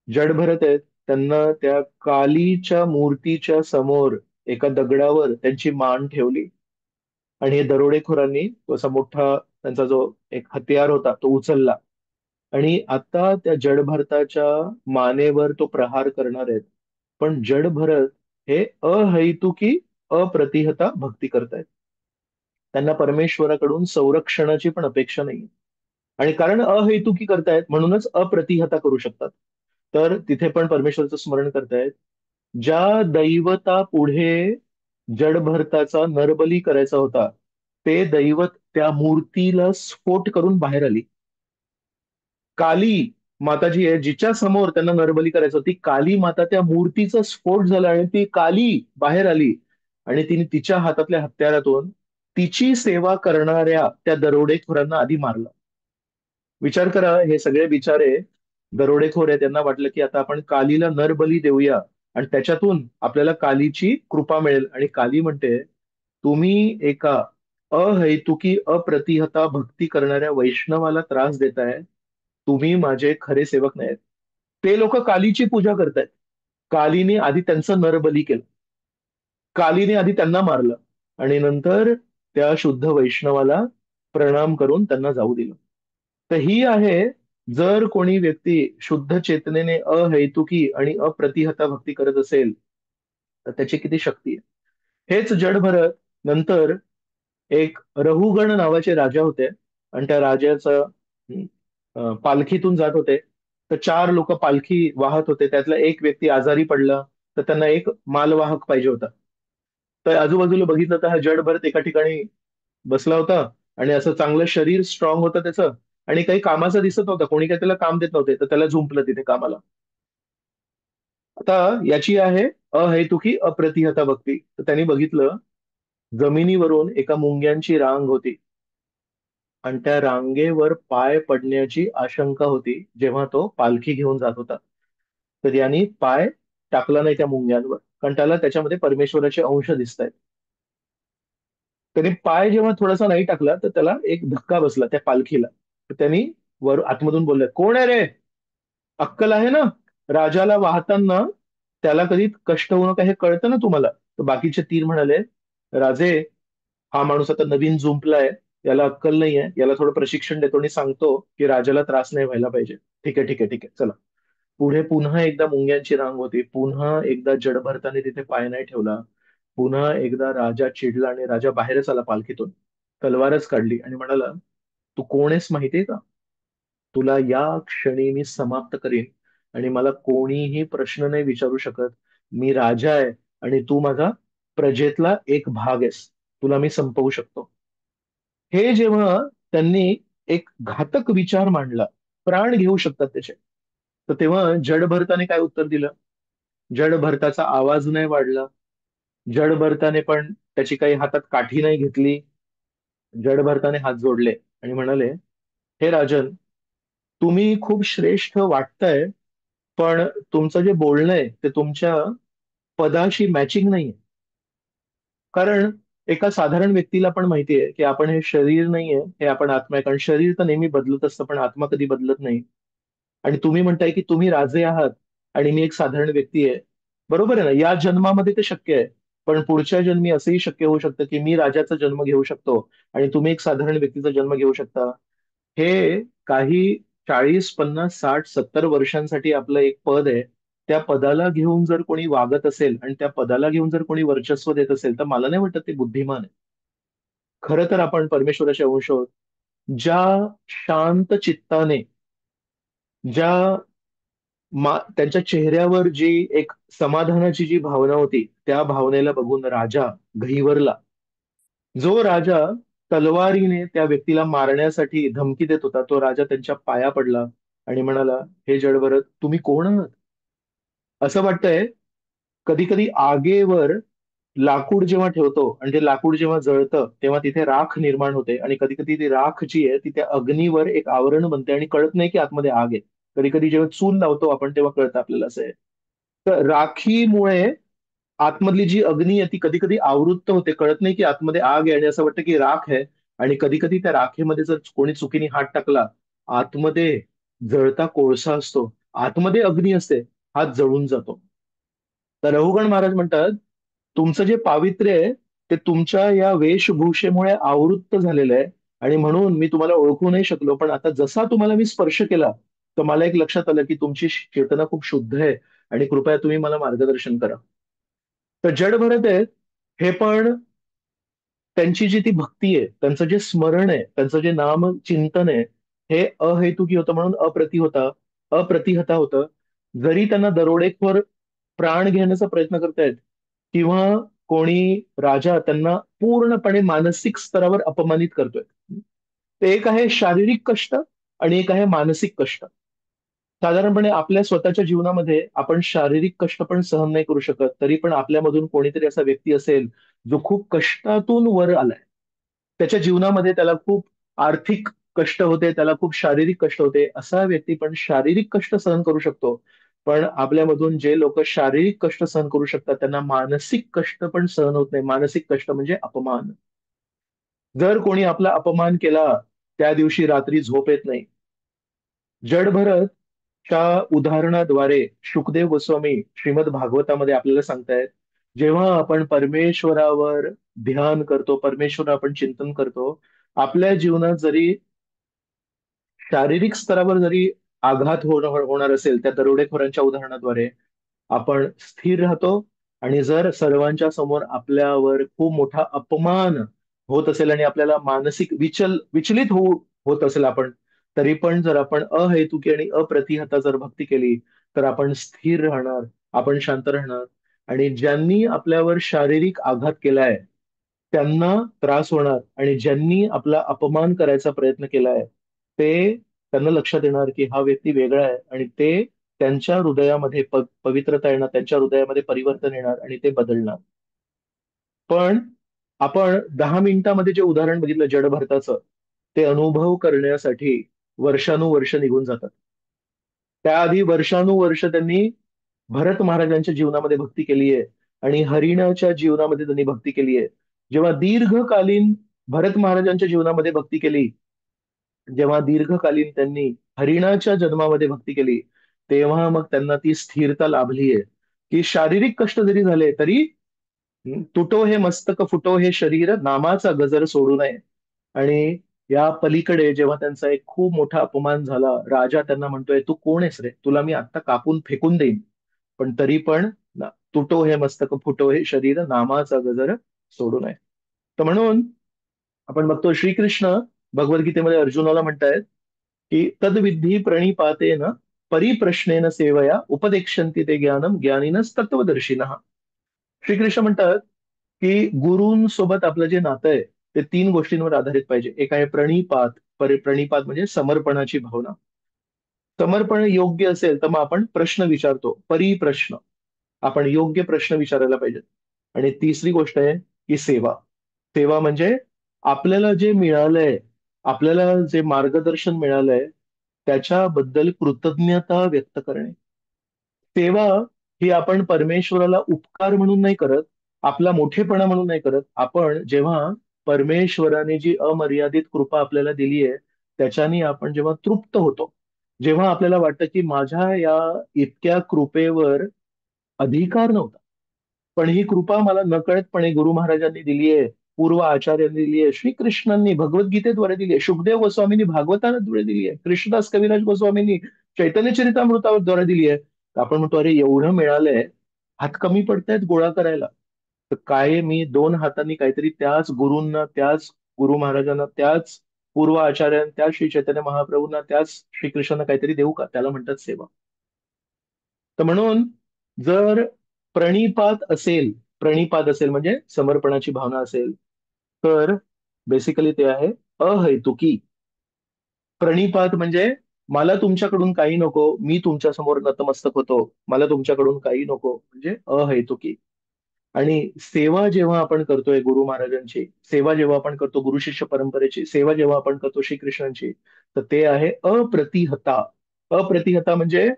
जड भरत आहेत, त्यांना त्या कालीच्या मूर्तीच्या समोर एका दगडावर त्यांची मान ठेवली आणि हे दरोडेखोरांनी तो असा मोठा त्यांचा जो एक हत्यार होता तो उचलला आणि आता त्या जड भरताच्या मानेवर तो प्रहार करणार आहेत. पण जड भरत हे अहैतुकी अप्रतिहता भक्ती करतायत. त्यांना परमेश्वराकडून संरक्षणाची पण अपेक्षा नाही. आणि कारण अहेतुकी करतायत म्हणूनच अप्रतिहता करू शकतात. तर तिथे पण परमेश्वराचं स्मरण करतायत. ज्या दैवता पुढे जडभरताचा नरबली करायचा होता, ते दैवत त्या मूर्तीला स्फोट करून बाहेर आली. काली माता जी आहे, जिच्या समोर त्यांना नरबली करायचं, ती काली माता त्या मूर्तीचा स्फोट झाला आणि ती काली बाहेर आली आणि तिने तिच्या हातातल्या हत्यारातून तिची सेवा करणाऱ्या त्या दरोडेखोरांना आधी मारलं. विचार करा, हे सगळे बिचारे दरोडेखोर आहे, त्यांना वाटलं की आता आपण कालीला नरबली देऊया आणि त्याच्यातून आपल्याला कालीची कृपा मिळेल. आणि काली म्हणते, तुम्ही एका अहैतुकी अप्रतिहता भक्ती करणाऱ्या वैष्णवाला त्रास देताय, तुम्ही माझे खरे सेवक नाहीत. ते लोक कालीची पूजा करतायत. कालीने आधी त्यांचं नरबली केलं, कालीने आधी त्यांना मारलं आणि नंतर त्या शुद्ध वैष्णवाला प्रणाम करून त्यांना जाऊ दिलं. तर ही आहे, जर कोणी व्यक्ती शुद्ध चेतनेने अहैतुकी आणि अप्रतिहता भक्ती करत असेल तर त्याची किती शक्ती आहे. हेच जड भरत नंतर एक रहुगण नावाचे राजा होते आणि त्या राजाचं पालखीतून जात होते. तर 4 लोक पालखी वाहत होते, त्यातला एक व्यक्ती आजारी पडला, तर त्यांना एक मालवाहक पाहिजे होता. तर आजूबाजूला बघितलं तर हा जड भरत एका ठिकाणी बसला होता आणि असं चांगलं शरीर स्ट्रॉंग होतं त्याचं आणि काही कामाचं दिसत नव्हतं, कोणी काही त्याला काम देत नव्हते, तर त्याला झुंपलं तिथे कामाला. आता याची आहे अहेतुकी अप्रतिहता भक्ती. तर त्यांनी बघितलं, जमिनीवरून एका मुंग्यांची रांग होती आणि त्या रांगेवर पाय पडण्याची आशंका होती जेव्हा तो पालखी घेऊन जात होता. तर यांनी पाय टाकला नाही त्या मुंग्यांवर, कारण त्याला त्याच्यामध्ये परमेश्वराचे अंश दिसत आहेत. त्याने पाय जेव्हा थोडासा नाही टाकला तर त्याला एक धक्का बसला त्या पालखीला. तर त्यांनी वर आतमधून बोलले, कोण आहे रे? अक्कल आहे ना? राजाला वाहताना त्याला कधी कष्ट होऊ नका हे कळतं ना तुम्हाला? तर बाकीचे 3 म्हणाले, राजे, हा माणूस आता नवीन जुंपलाय, याला अक्कल नाहीये, याला थोडं प्रशिक्षण देतो आणि सांगतो की राजाला त्रास नाही व्हायला पाहिजे. ठीक आहे, ठीक आहे, ठीक आहे, चला. पुढे पुन्हा एकदा मुंग्यांची रांग होती, पुन्हा एकदा जडभरताने तिथे पाय नाही ठेवला. पुन्हा एकदा राजा चिडला आणि राजा बाहेरच आला पालखीतून, तलवारच काढली आणि म्हणाला, तू कोण आहेस माहितीये का? तुला या क्षणी मी समाप्त करीन आणि मला कोणीही प्रश्न नाही विचारू शकत. मी राजा आहे आणि तू माझा प्रजेतला एक भाग आहेस. तुला मी संपवू शकतो. हे जेव्हा त्यांनी एक घातक विचार मांडला, प्राण घेऊ शकतात त्याचे, तर तेव्हा जडभरताने काय उत्तर दिलं? जडभरताचा आवाज नाही वाढला. जडभरताने पण त्याची काही हातात काठी नाही घेतली. जडभरताने हात जोडले आणि म्हणाले, हे राजन, तुम्ही खूप श्रेष्ठ वाटताय, पण तुमचं जे बोलणं आहे ते तुमच्या पदाशी मॅचिंग नाहीये. कारण एका साधारण व्यक्तीला पण माहितीये की आपण हे शरीर नाहीये, हे आपण आत्मा आहे. कारण शरीर तर नेहमी बदलत असतं, पण आत्मा कधी बदलत नाही. आणि तुम्ही म्हणताय की तुम्ही राजे आहात आणि मी एक साधारण व्यक्ती आहे. बरोबर आहे ना? या जन्मामध्ये ते शक्य आहे. पण पुढच्या जन्मी असंही शक्य होऊ शकतं की मी राजाचा जन्म घेऊ शकतो आणि तुम्ही एक साधारण व्यक्तीचा जन्म घेऊ शकता. हे काही 40, 50, 60, 70 वर्षांसाठी आपलं एक पद आहे. त्या पदाला घेऊन जर कोणी वागत असेल आणि त्या पदाला घेऊन जर कोणी वर्चस्व देत असेल, तर मला नाही वाटत ते बुद्धिमान आहे. खरं तर आपण परमेश्वराचे अंश आहोत. ज्या शांत चित्ताने, ज्या त्यांच्या चेहऱ्यावर जी एक समाधानाची जी भावना होती, त्या भावनेला बघून राजा घहिवरला. जो राजा तलवारीने त्या व्यक्तीला मारण्यासाठी धमकी देत होता, तो राजा त्यांच्या पाया पडला आणि म्हणाला, हे जडभरत, तुम्ही कोण आहात? असं वाटतंय कधी कधी आगेवर लाकूड जेव्हा ठेवतो आणि ते लाकूड जेव्हा जळतं तेव्हा तिथे राख निर्माण होते, आणि कधी कधी ती राख जी आहे ती त्या अग्नीवर एक आवरण बनते आणि कळत नाही की आतमध्ये आग आहे. कधी कधी जेव्हा चूल लावतो आपण तेव्हा कळतं आपल्याला असं आहे. तर राखीमुळे आतमधली जी अग्नी आहे ती कधी कधी आवृत्त होते, कळत नाही की आतमध्ये आग आहे आणि असं वाटतं की राख आहे. आणि कधी कधी त्या राखेमध्ये जर कोणी चुकीने हात टाकला, आतमध्ये जळता कोळसा असतो, आतमध्ये अग्नी असते, हात जळून जातो. तर रघुगण महाराज म्हणतात, तुमचं जे पावित्र्य आहे ते तुमच्या या वेशभूषेमुळे आवृत्त झालेलं आहे, आणि म्हणून मी तुम्हाला ओळखू नाही शकलो. पण आता जसा तुम्हाला मी स्पर्श केला, तर मला एक लक्षात आलं की तुमची चेतना खूप शुद्ध आहे, आणि कृपया तुम्ही मला मार्गदर्शन करा. तर जड भरत आहेत, हे पण त्यांची जी ती भक्ती आहे, त्यांचं जे स्मरण आहे, त्यांचं जे नाम चिंतन आहे, हे अहेतुकी होतं म्हणून अप्रतिहता होतं. जरी त्यांना दरोडेखोर प्राण घेण्याचा प्रयत्न करतायत, किंवा कोणी राजा त्यांना पूर्णपणे मानसिक स्तरावर अपमानित करतोय. ते एक आहे शारीरिक कष्ट आणि एक आहे मानसिक कष्ट. साधारणपणे आपल्या स्वतःच्या जीवनामध्ये आपण शारीरिक कष्ट पण सहन नाही करू शकत, तरी पण आपल्यामधून कोणीतरी असा व्यक्ती असेल जो खूप कष्टातून वर आलाय. त्याच्या जीवनामध्ये त्याला खूप आर्थिक कष्ट होते, त्याला खूप शारीरिक कष्ट होते. असा व्यक्ती पण शारीरिक कष्ट सहन करू शकतो. पण आपल्यामधून जे लोक शारीरिक कष्ट सहन करू शकतात त्यांना मानसिक कष्ट पण सहन होत नाही. मानसिक कष्ट म्हणजे अपमान. जर कोणी आपला अपमान केला, त्या दिवशी रात्री झोप येत नाही. जडभरतच्या उदाहरणाद्वारे शुकदेव गोस्वामी श्रीमद भागवतामध्ये आपल्याला सांगतायत, जेव्हा आपण परमेश्वरावर ध्यान करतो, परमेश्वर आपण चिंतन करतो, आपल्या जीवनात जरी शारीरिक स्तरावर जरी आघात होणार असेल, त्या दरोडेखोरांच्या उदाहरणाद्वारे आपण स्थिर राहतो. आणि जर सर्वांच्या समोर आपल्यावर खूप मोठा अपमान होत असेल आणि आपल्याला मानसिक विचलित होत असेल आपण, तरी पण जर आपण अहेतुकी आणि अप्रतिहता जर भक्ती केली, तर आपण स्थिर राहणार, आपण शांत राहणार. आणि ज्यांनी आपल्यावर शारीरिक आघात केलाय त्यांना त्रास होणार, आणि ज्यांनी आपला अपमान करायचा प्रयत्न केलाय ते, त्यांना लक्षात येणार की हा व्यक्ती वेगळा आहे, आणि ते त्यांच्या हृदयामध्ये पवित्रता येणार, त्यांच्या हृदयामध्ये परिवर्तन येणार आणि ते बदलणार. पण आपण 10 मिनिटामध्ये जे उदाहरण बघितलं जड भारताचं, ते अनुभव करण्यासाठी वर्षानुवर्ष निघून जातात. त्याआधी वर्षानुवर्ष त्यांनी भरत महाराजांच्या जीवनामध्ये भक्ती केली आहे, आणि हरिणाच्या जीवनामध्ये त्यांनी भक्ती केली आहे. जेव्हा दीर्घकालीन भरत महाराजांच्या जीवनामध्ये भक्ती केली, जेव्हा दीर्घकालीन त्यांनी हरिणाच्या जन्मामध्ये भक्ती केली, तेव्हा मग त्यांना ती स्थिरता लाभली आहे की शारीरिक कष्ट जरी झाले तरी तुटो हे मस्तक फुटो हे शरीर नामाचा गजर सोडू नये. आणि या पलीकडे जेव्हा त्यांचा एक खूप मोठा अपमान झाला, राजा त्यांना म्हणतोय, तू कोण आहेस रे, तुला मी आत्ता कापून फेकून देईन. पण तरी पण तुटो हे मस्तक फुटो हे शरीर नामाचा गजर सोडू नये. तर म्हणून आपण बघतो श्रीकृष्ण भगवद्गीतेमध्ये अर्जुनाला म्हणतायत की तद्विधी प्रणिपातेन परिप्रश्नेन सेवया उपदेक्षन्ति ते ज्ञानम ज्ञानिनस तत्वदर्शिनः. श्रीकृष्ण म्हणतात की गुरूंसोबत आपलं जे नातं आहे ते तीन गोष्टींवर आधारित पाहिजे. एक आहे प्रणिपात. प्रणिपात म्हणजे समर्पणाची भावना. समर्पण योग्य असेल तर मग आपण प्रश्न विचारतो, परिप्रश्न. आपण योग्य प्रश्न विचारायला पाहिजे. आणि तिसरी गोष्ट आहे की सेवा. सेवा म्हणजे आपल्याला जे मिळालंय, आपल्याला जे मार्गदर्शन मिळालंय त्याच्याबद्दल कृतज्ञता व्यक्त करणे. सेवा ही आपण परमेश्वराला उपकार म्हणून नाही करत, आपला मोठेपणा म्हणून नाही करत. आपण जेव्हा परमेश्वराने जी अमर्यादित कृपा आपल्याला दिली आहे त्याच्याने आपण जेव्हा तृप्त होतो, जेव्हा आपल्याला वाटतं की माझ्या या इतक्या कृपेवर अधिकार नव्हता, पण ही कृपा मला नकळतपणे गुरु महाराजांनी दिली आहे, पूर्व आचार्यांनी दिली आहे, श्रीकृष्णांनी भगवद्गीतेद्वारे दिली आहे, सुखदेव गोस्वामींनी भागवताद्वारे दिली आहे, कृष्णदास कविराज गोस्वामींनी चैतन्य चरितामृताद्वारे दिली आहे. तर आपण म्हणतो अरे एवढं मिळालंय, हात कमी पडतायत गोळा करायला. तर काय मी दोन हातांनी काहीतरी त्याच गुरूंना, त्याच गुरु महाराजांना, त्याच पूर्व आचार्यांना, त्याच श्री चैतन्य महाप्रभूंना, त्याच श्रीकृष्णांना काहीतरी देऊ का? त्याला म्हणतात सेवा. तर म्हणून जर प्रणिपात असेल म्हणजे समर्पणाची भावना असेल, तर बेसिकली ते आहे अहैतुकी. प्रणिपात म्हणजे मला तुमच्याकडून काही नको, मी तुमच्या समोर नतमस्तक होतो, मला तुमच्याकडून काही नको, म्हणजे अहैतुकी. आणि सेवा जेव्हा आपण करतोय गुरु महाराजांची, सेवा जेव्हा आपण करतो गुरु शिष्य परंपरेची, सेवा जेव्हा आपण करतो श्रीकृष्णांची, तर ते आहे अप्रतिहता. अप्रतिहता म्हणजे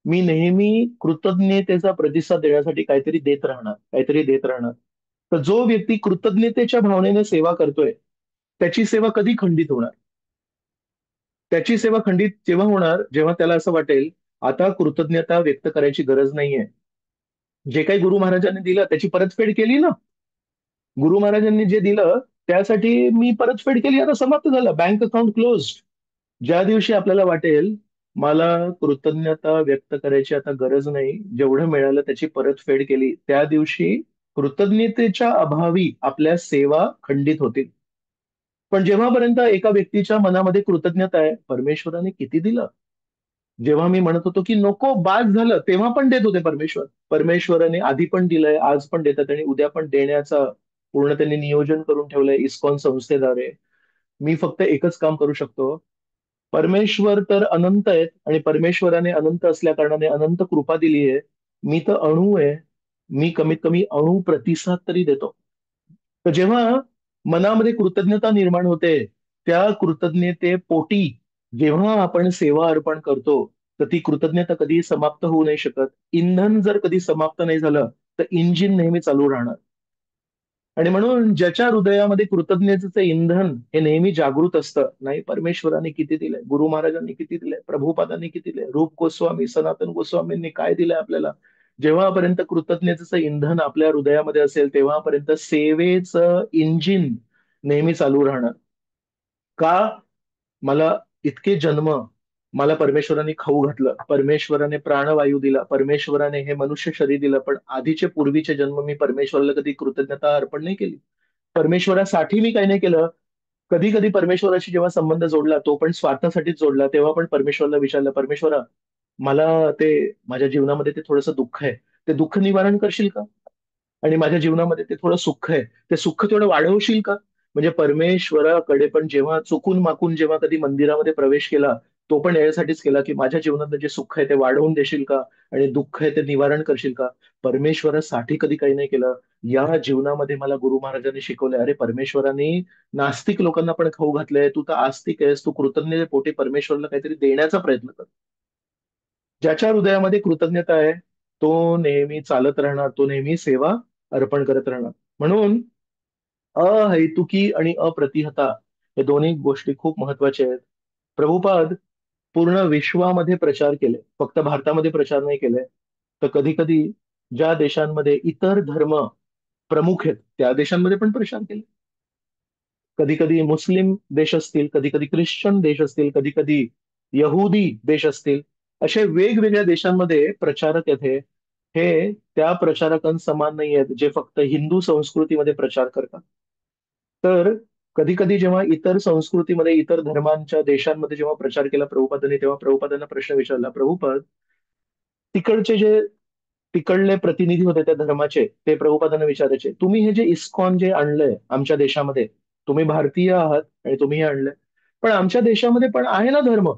मी नेहमी कृतज्ञतेचा प्रतिसाद देण्यासाठी काहीतरी देत राहणार, काहीतरी देत राहणार. तर जो व्यक्ती कृतज्ञतेच्या भावनेने सेवा करतोय त्याची सेवा कधी खंडित होणार? त्याची सेवा खंडित जेव्हा होणार, जेव्हा त्याला असं वाटेल आता कृतज्ञता व्यक्त करायची गरज नाहीये, जे काही गुरु महाराजांनी दिलं त्याची परतफेड केली ना, गुरु महाराजांनी जे दिलं त्यासाठी मी परतफेड केली, आता समाप्त झालं, बँक अकाउंट क्लोज. ज्या दिवशी आपल्याला वाटेल मला कृतज्ञता व्यक्त करायची आता गरज नाही, जेवढं मिळालं त्याची परतफेड केली, त्या दिवशी कृतज्ञतेच्या अभावी आपल्या सेवा खंडित होतील. पण जेव्हापर्यंत एका व्यक्तीच्या मनामध्ये कृतज्ञता आहे, परमेश्वराने किती दिलं, जेव्हा मी म्हणत होतो की नको बाद झालं तेव्हा पण देत होते परमेश्वर. परमेश्वराने आधी पण दिलंय, आज पण देतात आणि उद्या पण देण्याचा पूर्ण त्यांनी नियोजन करून ठेवलंय इस्कॉन संस्थेद्वारे. मी फक्त एकच काम करू शकतो. परमेश्वर तर अनंत आहेत आणि परमेश्वराने अनंत असल्या कारणाने अनंत कृपा दिली आहे. मी तर अणू आहे, मी कमीत कमी अणू प्रतिसाद तरी देतो. तर जेव्हा मनामध्ये कृतज्ञता निर्माण होते, त्या कृतज्ञतेपोटी जेव्हा आपण सेवा अर्पण करतो, तर ती कृतज्ञता कधी समाप्त होऊ नाही शकत. इंधन जर कधी समाप्त नाही झालं तर इंजिन नेहमी चालू राहणार. आणि म्हणून ज्याच्या हृदयामध्ये कृतज्ञतेचं इंधन हे नेहमी जागृत असतं, नाही परमेश्वराने किती दिलंय, गुरु महाराजांनी किती दिलंय, प्रभुपादांनी किती दिलंय, रूप गोस्वामी सनातन गोस्वामींनी काय दिलंय आपल्याला, जेव्हापर्यंत कृतज्ञतेचं इंधन आपल्या हृदयामध्ये असेल तेव्हापर्यंत सेवेचं इंजिन नेहमी चालू राहणार. का? मला इतके जन्म, मला परमेश्वराने खाऊ घातलं, परमेश्वराने प्राणवायू दिला, परमेश्वराने हे मनुष्य शरीर दिलं, पण आधीचे पूर्वीचे जन्म मी परमेश्वराला कधी कृतज्ञता अर्पण नाही केली. परमेश्वरासाठी मी काही नाही केलं. कधी कधी परमेश्वराशी जेव्हा संबंध जोडला तो पण स्वार्थासाठीच जोडला, तेव्हा पण परमेश्वराला विचारलं, परमेश्वरा मला ते माझ्या जीवनामध्ये ते थोडंसं दुःख आहे, ते दुःख निवारण करशील का? आणि माझ्या जीवनामध्ये ते थोडं सुख आहे, ते सुख थोडं वाढवशील का? म्हणजे परमेश्वराकडे पण जेव्हा चुकून माकून जेव्हा कधी मंदिरामध्ये प्रवेश केला, तो पण यासाठीच केला की माझ्या जीवनातलं जे सुख आहे ते वाढवून देशील का, आणि दुःख आहे ते निवारण करशील का? परमेश्वरासाठी कधी काही नाही केलं. या जीवनामध्ये मला गुरु महाराजांनी शिकवलंय, अरे परमेश्वराने नास्तिक लोकांना पण खाऊ घातलंय, तू तर आस्तिक आहेस, तू कृतज्ञतेपोटी परमेश्वराला काहीतरी देण्याचा प्रयत्न कर. ज्याच्या हृदयामध्ये कृतज्ञता आहे तो नेहमी चालत राहणार, तो नेहमी सेवा अर्पण करत राहणार. म्हणून अहैतुकी आणि अप्रतिहता हे दोन्ही गोष्टी खूप महत्वाच्या आहेत. प्रभुपाद पूर्ण विश्वामध्ये प्रचार केले, फक्त भारतामध्ये प्रचार नाही केले. तर कधी कधी ज्या देशांमध्ये इतर धर्म प्रमुख आहेत त्या देशांमध्ये पण प्रचार केले. कधी कधी मुस्लिम देश असतील, कधी कधी ख्रिश्चन देश असतील, कधी कधी यहुदी देश असतील, असे वेगवेगळ्या देशांमध्ये प्रचारक आहेत हे त्या प्रचारकांसमान नाही आहेत जे फक्त हिंदू संस्कृतीमध्ये प्रचार करतात. तर कधी कधी जेव्हा इतर संस्कृतीमध्ये, इतर धर्मांच्या देशांमध्ये जेव्हा प्रचार केला प्रभुपादांनी, तेव्हा प्रभुपादांना प्रश्न विचारला, प्रभुपाद, तिकडचे जे तिकडले प्रतिनिधी होते त्या धर्माचे, ते प्रभुपादांना विचारायचे, तुम्ही हे जे इस्कॉन जे आणलंय आमच्या देशामध्ये, तुम्ही भारतीय आहात आणि तुम्ही हे आणलंय, पण आमच्या देशामध्ये पण आहे ना धर्म.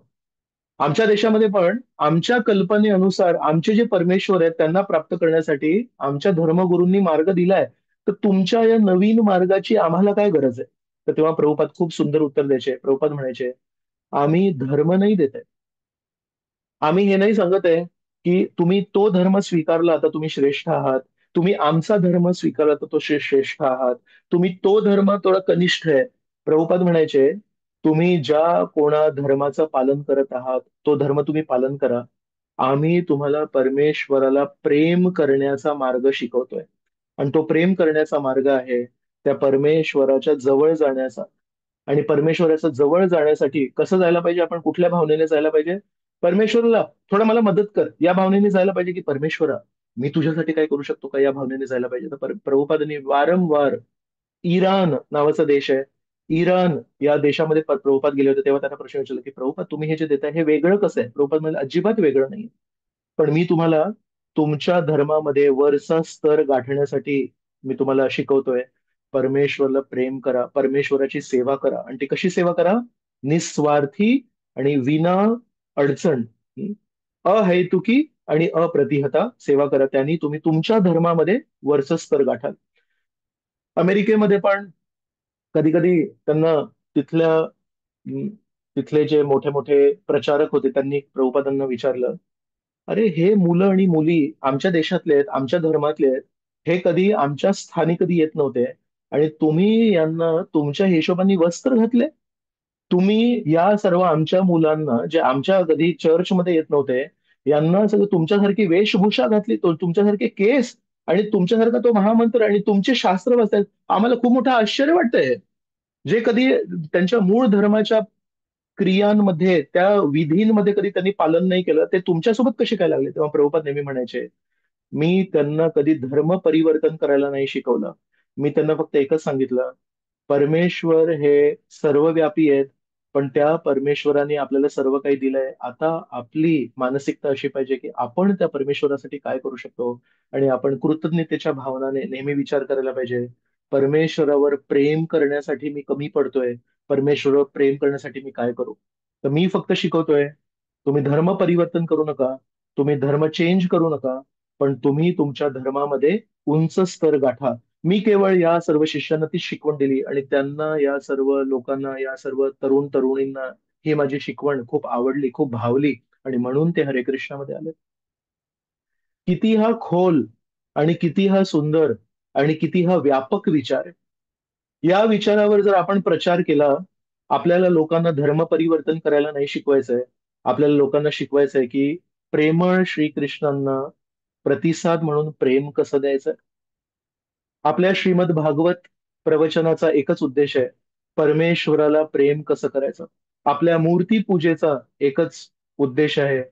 आमच्या देशामध्ये पण आमच्या कल्पनेनुसार आमचे जे परमेश्वर आहेत त्यांना प्राप्त करण्यासाठी आमच्या धर्मगुरूंनी मार्ग दिलाय. तर तुमच्या या नवीन मार्गाची आम्हाला काय गरज आहे? तर तेव्हा प्रभुपाद खूप सुंदर उत्तर द्यायचे. प्रभुपाद म्हणायचे, आम्ही धर्म नाही देत आहे, आम्ही हे नाही सांगत आहे की तुम्ही तो धर्म स्वीकारला तर तुम्ही श्रेष्ठ आहात, तुम्ही आमचा धर्म स्वीकारला तर तो श्रेष्ठ आहात, तुम्ही तो धर्म थोडा कनिष्ठ आहे. प्रभुपाद म्हणायचे, तुम्ही ज्या कोणा धर्माचं पालन करत आहात तो धर्म तुम्ही पालन करा, आम्ही तुम्हाला परमेश्वराला प्रेम करण्याचा मार्ग शिकवतोय. आणि तो प्रेम करण्याचा मार्ग आहे त्या परमेश्वराच्या जवळ जाण्याचा. आणि परमेश्वराच्या जवळ जाण्यासाठी कसं जायला पाहिजे, आपण कुठल्या भावनेने जायला पाहिजे? परमेश्वराला थोडं मला मदत कर या भावनेने जायला पाहिजे, की परमेश्वरा मी तुझ्यासाठी काय करू शकतो का या भावनेने जायला पाहिजे. तर प्रभुपादांनी वारंवार, इराण नावाचा देश आहे, इराण या देशामध्ये प्रभुपाद गेले होते, तेव्हा त्यांना प्रश्न विचारला की प्रभुपाद तुम्ही हे जे देताय हे वेगळं कसं आहे? प्रभुपाद म्हणजे अजिबात वेगळं नाही, पण मी तुम्हाला तुमच्या धर्मामध्ये वरचा स्तर गाठण्यासाठी मी तुम्हाला शिकवतोय. परमेश्वरला प्रेम करा, परमेश्वराची सेवा करा, आणि ती कशी सेवा करा? निस्वार्थी आणि विना अडचण, अहेतुकी आणि अप्रतिहता सेवा करा, त्यांनी तुम्ही तुमच्या धर्मामध्ये वरचं स्तर गाठाल. अमेरिकेमध्ये पण कधी कधी त्यांना तिथल्या तिथले जे मोठे मोठे प्रचारक होते त्यांनी प्रभुपादांना विचारलं, अरे हे मुलं आणि मुली आमच्या देशातले आहेत, आमच्या धर्मातले आहेत, हे कधी आमच्या स्थानी कधी येत नव्हते, आणि तुम्ही यांना तुमच्या हिशोबाने वस्त्र घातले, तुम्ही या सर्व आमच्या मुलांना जे आमच्या कधी चर्चमध्ये येत नव्हते यांना सगळं तुमच्यासारखी वेशभूषा घातली, तुमच्यासारखे केस, आणि तुमच्यासारखा तो महामंत्र, आणि तुमचे शास्त्र वाचतायत, आम्हाला खूप मोठं आश्चर्य वाटतंय. जे कधी त्यांच्या मूळ धर्माच्या क्रियांमध्ये, त्या विधींमध्ये कधी त्यांनी पालन नाही केलं, ते तुमच्यासोबत कसे काय लागले? तेव्हा प्रभुपाद नेहमी म्हणायचे, मी त्यांना कधी धर्म परिवर्तन करायला नाही शिकवलं, मी त्यांना फक्त एकच सांगितलं, परमेश्वर हे सर्वव्यापी आहेत, पण त्या परमेश्वराने आपल्याला सर्व काही दिलंय. आता आपली मानसिकता अशी पाहिजे की आपण त्या परमेश्वरासाठी काय करू शकतो, आणि आपण कृतज्ञतेच्या भावनाने नेहमी विचार करायला पाहिजे, परमेश्वरावर प्रेम करण्यासाठी मी कमी पडतोय, परमेश्वरावर प्रेम करण्यासाठी मी काय करू? तर मी फक्त शिकवतोय, तुम्ही धर्म परिवर्तन करू नका, तुम्ही धर्म चेंज करू नका, पण तुम्ही तुमच्या धर्मामध्ये उंच स्तर गाठा. मी केवळ या सर्व शिष्यांना ती शिकवण दिली, आणि त्यांना, या सर्व लोकांना, या सर्व तरुण तरुणींना ही माझी शिकवण खूप आवडली, खूप भावली, आणि म्हणून ते हरे कृष्णामध्ये आले. किती हा खोल, आणि किती हा सुंदर, आणि किती हा व्यापक विचार आहे. या विचारावर जर आपण प्रचार केला, आपल्याला लोकांना धर्म परिवर्तन करायला नाही शिकवायचंय, आपल्याला लोकांना शिकवायचंय की प्रेमळ श्रीकृष्णांना प्रतिसाद म्हणून प्रेम कसं द्यायचं. आपल्या श्रीमद भागवत प्रवचनाचा एकच उद्देश आहे, परमेश्वराला प्रेम कसं करायचं. आपल्या मूर्ती पूजेचा एकच उद्देश आहे,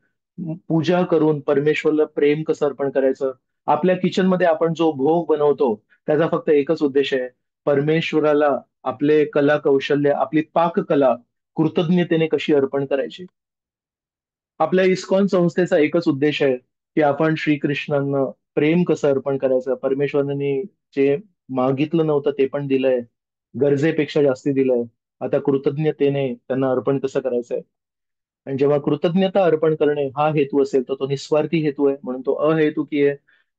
पूजा करून परमेश्वराला प्रेम कसं अर्पण करायचं. आपल्या किचन मध्ये आपण जो भोग बनवतो त्याचा फक्त एकच उद्देश आहे, परमेश्वराला आपले कला कौशल्य, आपली पाककला कृतज्ञतेने कशी अर्पण करायची. आपल्या इस्कॉन संस्थेचा एकच उद्देश आहे की आपण श्रीकृष्णांना प्रेम कसं अर्पण करायचं. परमेश्वरांनी जे मागितलं नव्हतं ते पण दिलंय, गरजेपेक्षा जास्ती दिलंय, आता कृतज्ञतेने त्यांना अर्पण कसं करायचंय. आणि जेव्हा कृतज्ञता अर्पण करणे हा हेतू असेल तर तो निस्वार्थी हेतू आहे, म्हणून तो अहेतुकी आहे.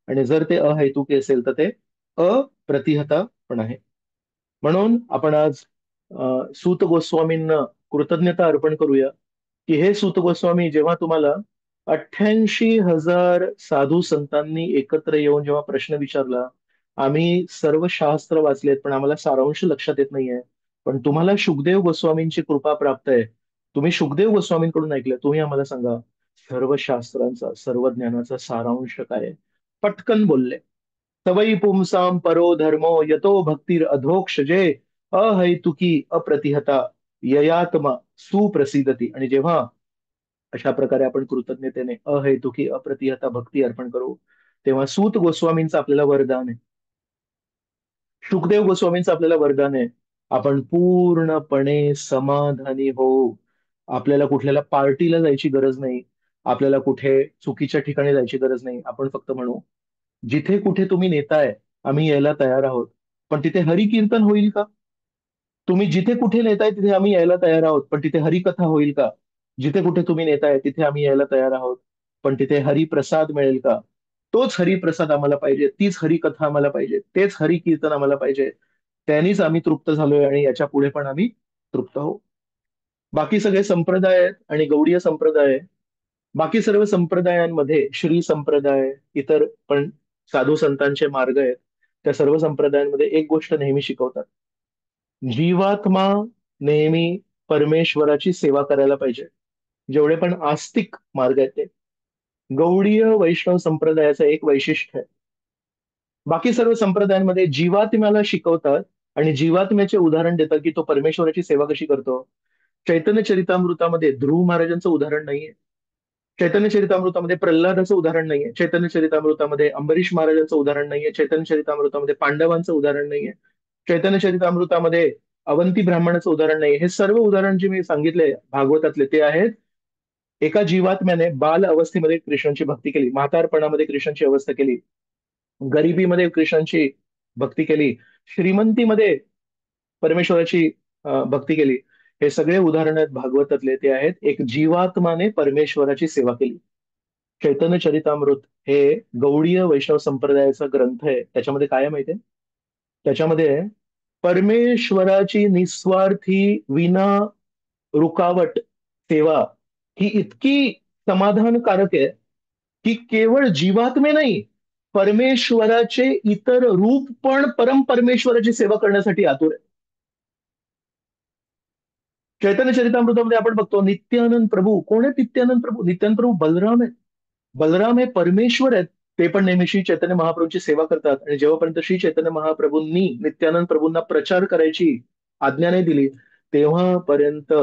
आणि जर ते अहेतुकी असेल तर ते अप्रतिहता पण आहे. म्हणून आपण आज सूत गोस्वामींना कृतज्ञता अर्पण करूया, की हे सूत गोस्वामी, जेव्हा तुम्हाला 88,000 साधू संतांनी एकत्र येऊन जेव्हा प्रश्न विचारला, आम्ही सर्व शास्त्र वाचलेत पण आम्हाला सारांश लक्षात येत नाहीये, पण तुम्हाला शुकदेव गोस्वामींची कृपा प्राप्त आहे, तुम्ही शुकदेव गोस्वामींकडून ऐकलं, तुम्ही आम्हाला सांगा सर्व शास्त्रांचा, सर्व ज्ञानाचा सारांश काय आहे. पटकन बोलले, तवई पुंसाम परो धर्मो यतो भक्तीर अधोक्षजे अहैतुकी अप्रतिहता ययात्मा सुप्रसिद्धती. आणि जेव्हा अशा प्रकारे आपण कृतज्ञतेने अहेतुकी अप्रतिहता भक्ती अर्पण करू, तेव्हा सूत गोस्वामींचं आपल्याला वरदान आहे, शुकदेव गोस्वामींचं आपल्याला वरदान आहे, आपण पूर्णपणे समाधानी होऊ. आपल्याला कुठल्याला पार्टीला जायची गरज नाही. आपल्याला कुठे चुकीच्या ठिकाणी जायची गरज नाही. आपण फक्त म्हणू, जिथे कुठे तुम्ही नेताय, आम्ही यायला तयार आहोत. पण तिथे हरी कीर्तन होईल का? तुम्ही जिथे कुठे नेताय तिथे आम्ही यायला तयार आहोत, पण तिथे हरिकथा होईल का? जिथे कुठे तुम्ही नेताय तिथे आम्ही यायला तयार आहोत, पण तिथे हरिप्रसाद मिळेल का? तोच हरिप्रसाद आम्हाला पाहिजे, तीच हरिकथा आम्हाला पाहिजे, तेच हरी कीर्तन आम्हाला पाहिजे. त्यांनीच आम्ही तृप्त झालोय आणि याच्या पुढे पण आम्ही तृप्त होऊ. बाकी सगळे संप्रदाय आहेत आणि गौडीय संप्रदाय आहे. बाकी सर्व संप्रदायांमध्ये श्री संप्रदाय, इतर पण साधू संतांचे मार्ग आहेत. त्या सर्व संप्रदायांमध्ये एक गोष्ट नेहमी शिकवतात: जीवात्मा नेहमी परमेश्वराची सेवा करायला पाहिजे. जेवढे पण आस्तिक मार्ग आहेत ते. गौडीय वैष्णव संप्रदायाचं एक वैशिष्ट्य आहे, बाकी सर्व संप्रदायांमध्ये जीवात्म्याला शिकवतात आणि जीवात्म्याचे उदाहरण देतात की तो परमेश्वराची सेवा कशी करतो. चैतन्य चरितामृतामध्ये ध्रुव महाराजांचं उदाहरण नाहीये. चैतन्य चरितामृतामध्ये प्रल्हादाचं उदाहरण नाहीये. चैतन्य चरितामृतामध्ये अंबरीश महाराजांचं उदाहरण नाहीये. चैतन्य चरितामृतामध्ये पांडवांचं उदाहरण नाहीये. चैतन्य चरितामृतामध्ये अवंती ब्राह्मणाचं उदाहरण नाही. हे सर्व उदाहरण जे मी सांगितले भागवतातले ते आहेत एका जीवात्म्याने बाल अवस्थेमध्ये कृष्णाची भक्ती केली, म्हातारपणामध्ये कृष्णाची अवस्था केली, गरिबीमध्ये कृष्णाची भक्ती केली, श्रीमंतीमध्ये परमेश्वराची भक्ती केली. हे सगळे उदाहरण आहेत भागवतातले ते आहेत एक जीवात्माने परमेश्वराची सेवा केली. चैतन्य चरितामृत हे गौडीय वैष्णव संप्रदायाचा ग्रंथ आहे. त्याच्यामध्ये काय आहे माहितीये? त्याच्यामध्ये परमेश्वराची निस्वार्थी विना रुकावट सेवा ही इतकी समाधानकारक आहे की केवळ जीवात्मे नाही, परमेश्वराचे इतर रूप पण परम परमेश्वराची सेवा करण्यासाठी आतुर आहे. चैतन्य चरितामृतामध्ये आपण बघतो नित्यानंद प्रभू. कोण आहेत नित्यानंद प्रभू? नित्यानंद प्रभू बलराम आहेत. बलराम हे परमेश्वर आहेत. ते पण नेहमी श्री चैतन्य महाप्रभूंची सेवा करतात आणि जेव्हापर्यंत श्री चैतन्य महाप्रभूंनी नित्यानंद प्रभूंना प्रचार करायची आज्ञा नाही दिली तेव्हापर्यंत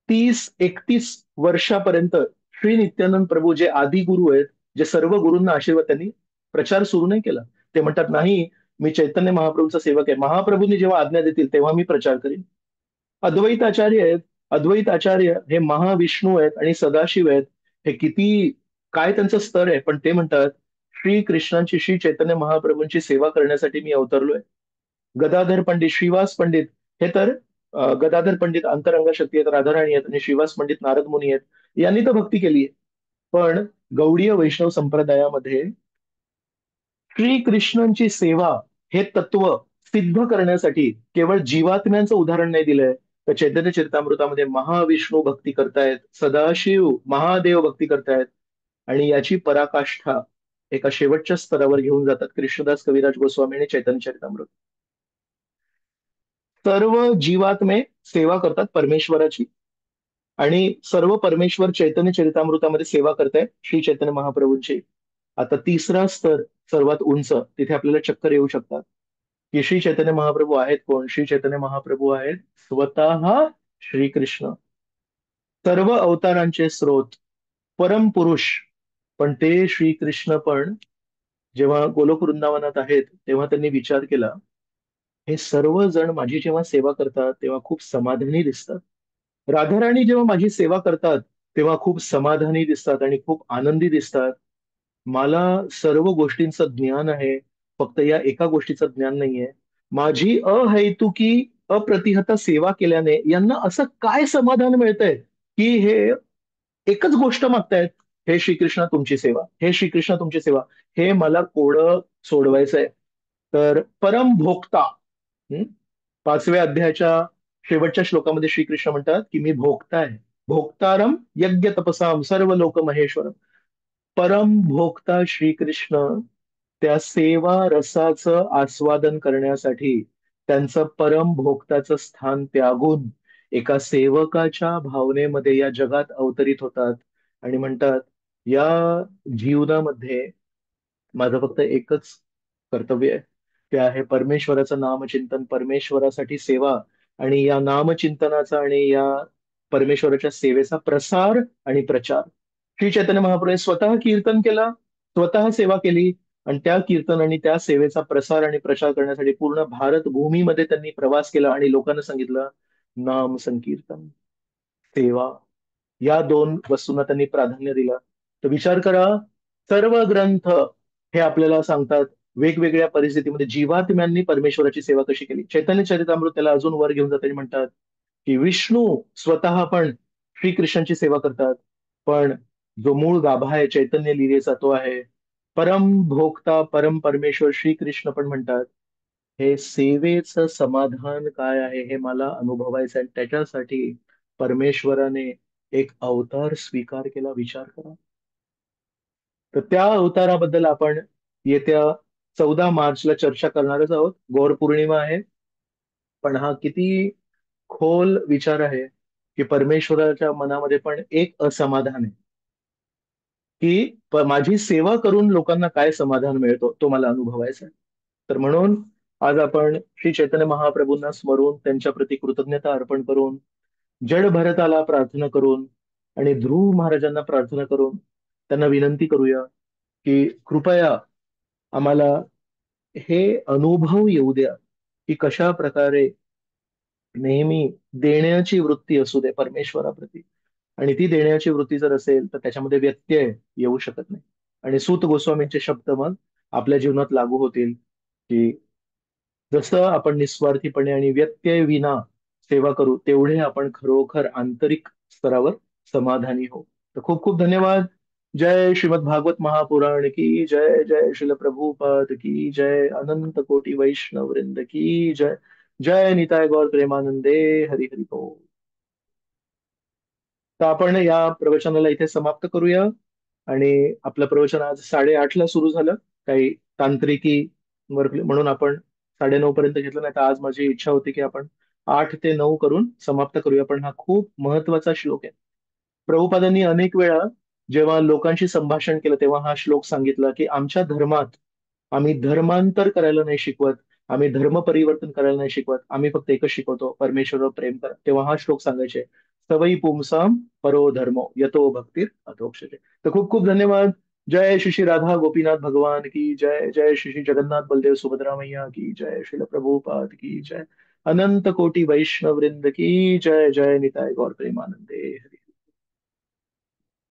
30-31 वर्षापर्यंत श्री नित्यानंद प्रभू जे आदि गुरु आहेत, जे सर्व गुरूंना आशीर्वाद, त्यांनी प्रचार सुरू नाही केला. ते म्हणतात नाही, मी चैतन्य महाप्रभूंचा सेवक आहे, महाप्रभूंनी जेव्हा आज्ञा देतील तेव्हा मी प्रचार करीन. अद्वैत आचार्य आहेत. अद्वैत आचार्य हे महाविष्णू आहेत आणि सदाशिव आहेत. हे किती काय त्यांचं स्तर आहे, पण ते म्हणतात श्री कृष्णांची श्री चैतन्य महाप्रभूंची सेवा करण्यासाठी मी अवतरलोय. गदाधर पंडित, श्रीवास पंडित हे तर गदाधर पंडित अंतरंग शक्ती आहेत, राधाराणी आहेत आणि श्रीवास पंडित नारद मुनी आहेत. यांनी तर भक्ती केली आहे. पण गौडीय वैष्णव संप्रदायामध्ये श्रीकृष्णांची सेवा हे तत्व सिद्ध करण्यासाठी केवळ जीवात्म्यांचं उदाहरण नाही दिलंय, तर चैतन्य चरितामृतामध्ये महाविष्णू भक्ती करतायत, सदाशिव महादेव भक्ती करतायत आणि याची पराकाष्ठा एका शेवटच्या स्तरावर घेऊन जातात कृष्णदास कविराज गोस्वामी आणि चैतन्य चरितामृत. सर्व जीवात्मे सेवा करतात परमेश्वराची आणि सर्व परमेश्वर चैतन्य चरितामृतामध्ये सेवा करतायत श्री चैतन्य महाप्रभूंची. आता तिसरा स्तर सर्वात उंच, तिथे आपल्याला चक्कर येऊ शकतात की श्री चैतन्य महाप्रभू आहेत कोण? श्री चैतन्य महाप्रभू आहेत स्वतः श्रीकृष्ण, सर्व अवतारांचे स्रोत, परम पुरुष. पण ते श्रीकृष्ण पण जेव्हा गोलोक वृंदावनात आहेत तेव्हा त्यांनी विचार केला, हे सर्व जण माझी जेव्हा सेवा करतात तेव्हा खूप समाधानी दिसतात. राधाराणी जेव्हा माझी सेवा करतात तेव्हा खूप समाधानी दिसतात आणि खूप आनंदी दिसतात. मला सर्व गोष्टींचं ज्ञान आहे, फक्त या एका गोष्टीचं ज्ञान नाहीये. माझी अहैतुकी अप्रतिहत सेवा केल्याने यांना असं काय समाधान मिळतंय की हे एकच गोष्ट मागतायत, हे श्रीकृष्ण तुमची सेवा, हे श्रीकृष्ण तुमची सेवा. हे मला कोडं सोडवायचंय. तर परम भोक्ता, 5व्या अध्यायाच्या शेवटच्या श्लोकामध्ये श्रीकृष्ण म्हणतात की मी भोक्ता आहे. भोक्तारम यज्ञ तपसाम सर्व लोक महेश्वरम. परम भोक्ता श्रीकृष्ण त्या सेवा रसाचं आस्वादन करण्यासाठी त्यांचं परम भोक्ताचं स्थान त्यागून एका सेवकाच्या भावनेमध्ये या जगात अवतरित होतात आणि म्हणतात या जीवनामध्ये माझं फक्त एकच कर्तव्य आहे, ते आहे परमेश्वराचं नामचिंतन, परमेश्वरासाठी सेवा आणि या नामचिंतनाचा आणि या परमेश्वराच्या सेवेचा प्रसार आणि प्रचार. श्री चैतन्य महाप्रभूने स्वतः कीर्तन केलं, स्वतः सेवा केली आणि त्या कीर्तन आणि त्या सेवेचा प्रसार आणि प्रचार करण्यासाठी पूर्ण भारत भूमीमध्ये त्यांनी प्रवास केला आणि लोकांना सांगितलं, नाम संकीर्तन, सेवा, या दोन वस्तूंना त्यांनी प्राधान्य दिलं. तर विचार करा, सर्व ग्रंथ हे आपल्याला सांगतात वेगवेगळ्या परिस्थितीमध्ये जीवात्म्यांनी परमेश्वराची सेवा कशी केली. चैतन्य चरितामृत त्याला अजून वर घेऊन जाताना म्हणतात की विष्णू स्वतः पण श्रीकृष्णांची सेवा करतात, पण जो मूळ गाभा आहे चैतन्य लिलेचा तो आहे. परम भोक्ता परम परमेश्वर श्रीकृष्ण पण म्हणतात, हे सेवेचं समाधान काय आहे हे मला अनुभवायचं आहे. त्याच्यासाठी परमेश्वराने एक अवतार स्वीकार केला. विचार करा. तर त्या अवताराबद्दल आपण येत्या 14 मार्चला चर्चा करणारच आहोत. गौर पौर्णिमा आहे, पण हा किती खोल विचार आहे की परमेश्वराच्या मनामध्ये पण एक असमाधान आहे की माझी सेवा करून लोकांना काय समाधान मिळतो तो मला अनुभवायचा आहे. तर म्हणून आज आपण श्री चैतन्य महाप्रभूंना स्मरून त्यांच्या प्रती कृतज्ञता अर्पण करून, जड भरताला प्रार्थना करून आणि ध्रुव महाराजांना प्रार्थना करून त्यांना विनंती करूया की कृपया आम्हाला हे अनुभव येऊ द्या की कशा प्रकारे नेहमी देण्याची वृत्ती असू दे परमेश्वराप्रती, आणि ती देण्याची वृत्ती जर असेल तर त्याच्यामध्ये व्यत्यय येऊ शकत नाही. आणि सूत गोस्वामींचे शब्द मग आपल्या जीवनात लागू होतील की जसं आपण निस्वार्थीपणे आणि व्यत्यय विना सेवा करू तेवढे आपण खरोखर आंतरिक स्तरावर समाधानी हो. तर खूप खूप धन्यवाद. जय श्रीमद भागवत महापुराण की जय. जय श्रील प्रभुपाद की जय. अनंत कोटी वैष्णव वृंद की जय. जय निताय गौर प्रेमानंदे. हरि हरि बोल. तर आपण या प्रवचनाला इथे समाप्त करूया. आणि आपलं प्रवचन आज 8:30ला सुरू झालं. काही तांत्रिकी म्हणून आपण 9:30 पर्यंत घेतलं, नाही तर आज माझी इच्छा होती की आपण 8 ते 9 करून समाप्त करूया. पण हा खूप महत्वाचा श्लोक आहे. प्रभुपादांनी अनेक वेळा जेव्हा लोकांशी संभाषण केलं तेव्हा हा श्लोक सांगितला की आमच्या धर्मात आम्ही धर्मांतर करायला नाही शिकवत, आम्ही धर्म परिवर्तन करायला नाही शिकवत, आम्ही फक्त एकच शिकवतो, परमेश्वरावर प्रेम करा. तेव्हा हा श्लोक सांगायचे, सवयी पुंसाम परो धर्मो यतो भक्तीर अधोक्षजे. तर खूप खूप धन्यवाद. जय श्री श्री राधा गोपीनाथ भगवान की जय. जय श्री श्री जगन्नाथ बलदेव सुभद्रा मैया की जय. श्रील प्रभुपाद की जय. अनंत कोटि वैष्णव वृंद की जय. जय निताय गौर प्रेमानंदे.